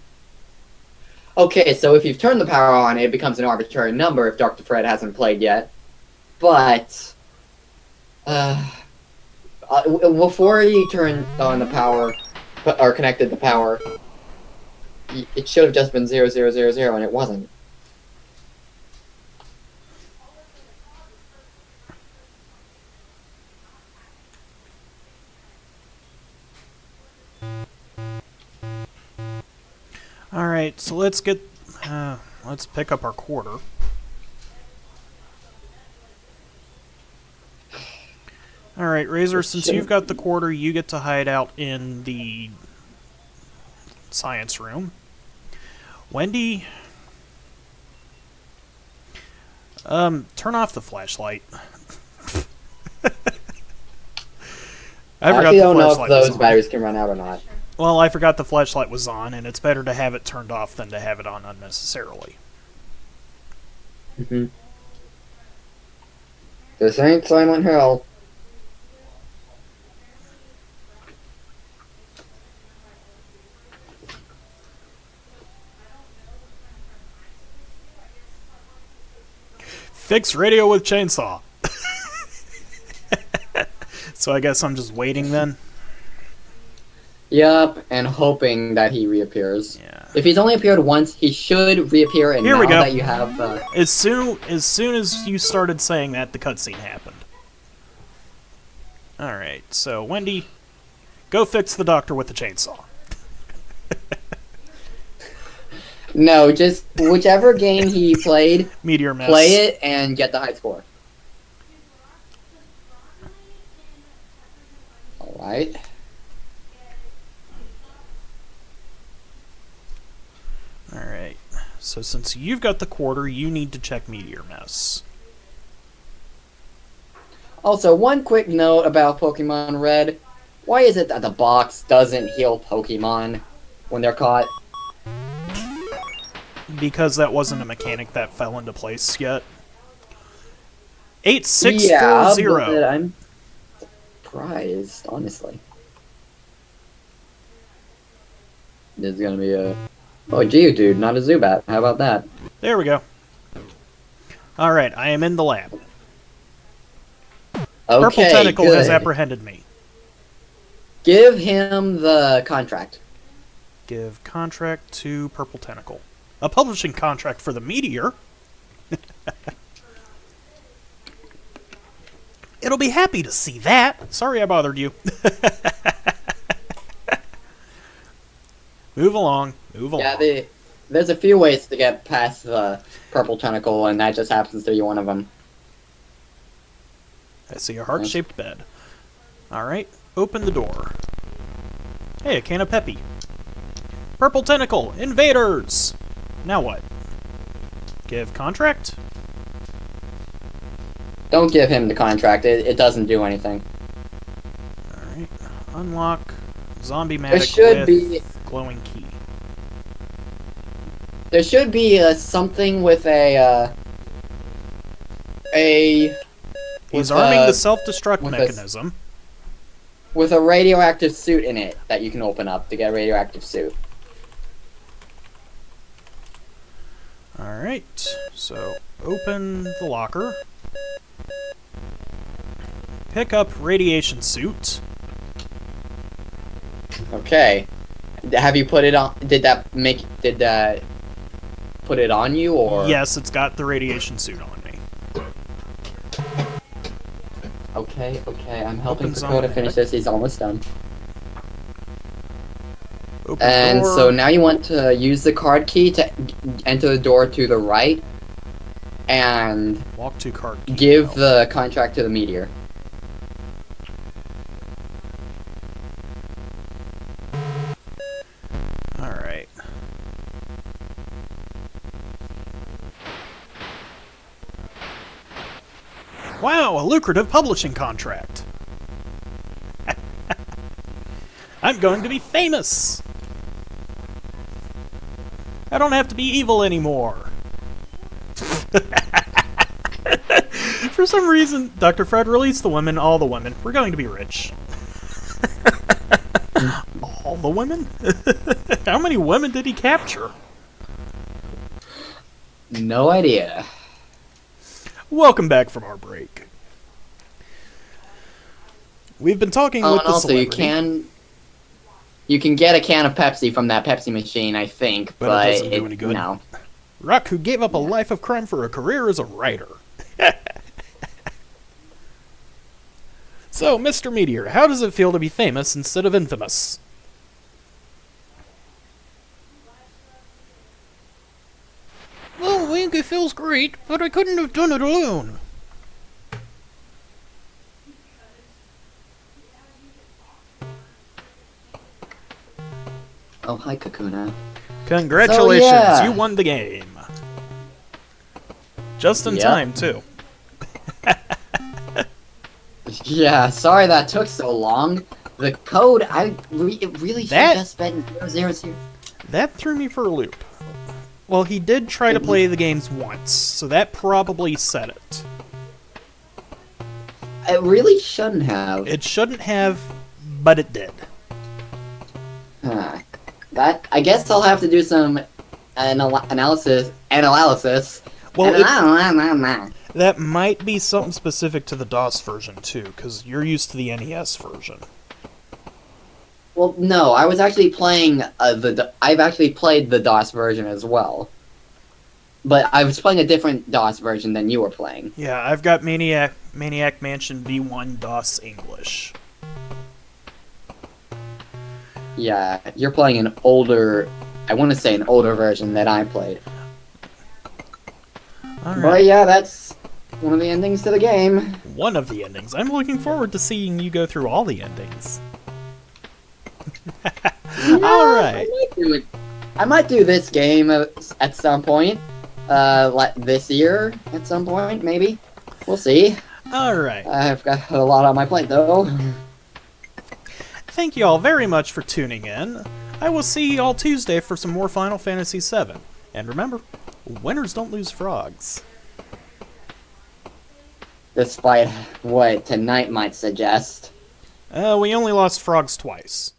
Okay, so if you've turned the power on, it becomes an arbitrary number if Dr. Fred hasn't played yet. But... before you turned on the power, or connected the power, it should have just been 0000, and it wasn't. Alright, so let's get... let's pick up our quarter. Alright, Razor, since you've got the quarter, you get to hide out in the science room. Wendy... turn off the flashlight. I actually don't know if those batteries can run out or not. Well, I forgot the flashlight was on, and it's better to have it turned off than to have it on unnecessarily. Mm-hmm. This ain't Silent Hill. Fix radio with chainsaw. So I guess I'm just waiting then? Yup, and hoping that he reappears. Yeah. If he's only appeared once, he should reappear, and Here now we go. that you have... As soon as you started saying that, the cutscene happened. Alright, so Wendy, go fix the doctor with the chainsaw. No, just whichever game he played, Meteor Mess. play it and get the high score. Alright. Alright, so since you've got the quarter, you need to check Meteor Mess. Also, one quick note about Pokemon Red. Why is it that the box doesn't heal Pokemon when they're caught? Because that wasn't a mechanic that fell into place yet. 8640. Yeah, but I'm surprised, honestly. This is gonna be a... Oh, Geodude, not a Zubat. How about that? There we go. Alright, I am in the lab. Okay, Purple Tentacle good. has apprehended me. Give him the contract. Give contract to Purple Tentacle. A publishing contract for the Meteor? It'll be happy to see that. Sorry I bothered you. Move along. Move along. Yeah, there's a few ways to get past the Purple Tentacle, and that just happens to be one of them. I see a heart-shaped bed. Alright, open the door. Hey, a can of Peppy. Purple Tentacle, invaders! Now what? Give contract? Don't give him the contract, it doesn't do anything. Alright, unlock Zombie There Maniac should with be... glowing key. There should be something with a... He's with, arming the self-destruct with mechanism. with a radioactive suit in it that you can open up to get a radioactive suit. Alright, so open the locker. Pick up radiation suit. Okay. Have you put it on... Did that put it on you, or...? Yes, it's got the radiation suit on me. Okay, I'm helping Open Dakota zone. finish this, he's almost done. Open And door. so now you want to use the card key to enter the door to the right, and Walk to card key. give the contract to the Meteor. Alright. Wow, a lucrative publishing contract. I'm going to be famous. I don't have to be evil anymore. For some reason, Dr. Fred released the women, all the women. We're going to be rich. All the women? How many women did he capture? No idea. Welcome back from our break. We've been talking Oh, with and the also celebrity. you can get a can of Pepsi from that Pepsi machine, I think, But but it doesn't do any good. No. Rock, who gave up a life of crime for a career as a writer. So, Mr. Meteor, how does it feel to be famous instead of infamous? feels great, but I couldn't have done it alone. Oh, hi, Kakuna. Congratulations, So, yeah. you won the game. Just in Yep. time, too. Yeah, sorry that took so long. The code, it really should That- just been 000. That threw me for a loop. Well, he did try to play the games once, so that probably set it. It really shouldn't have. It shouldn't have, but it did. Huh. That, I guess I'll have to do some analysis. Well, Well, that might be something specific to the DOS version, too, because you're used to the NES version. well, no, I was actually playing I've actually played the DOS version as well. But I was playing a different DOS version than you were playing. Yeah, I've got Maniac Mansion V1 DOS English. Yeah, you're playing an older, I want to say an older version that I played. Alright. But yeah, that's one of the endings to the game. One of the endings. I'm looking forward to seeing you go through all the endings. Alright. I might do this game at some point. Like this year at some point, maybe. We'll see. Alright. I've got a lot on my plate though. Thank you all very much for tuning in. I will see you all Tuesday for some more Final Fantasy VII. And remember, winners don't lose frogs. Despite what tonight might suggest. We only lost frogs twice.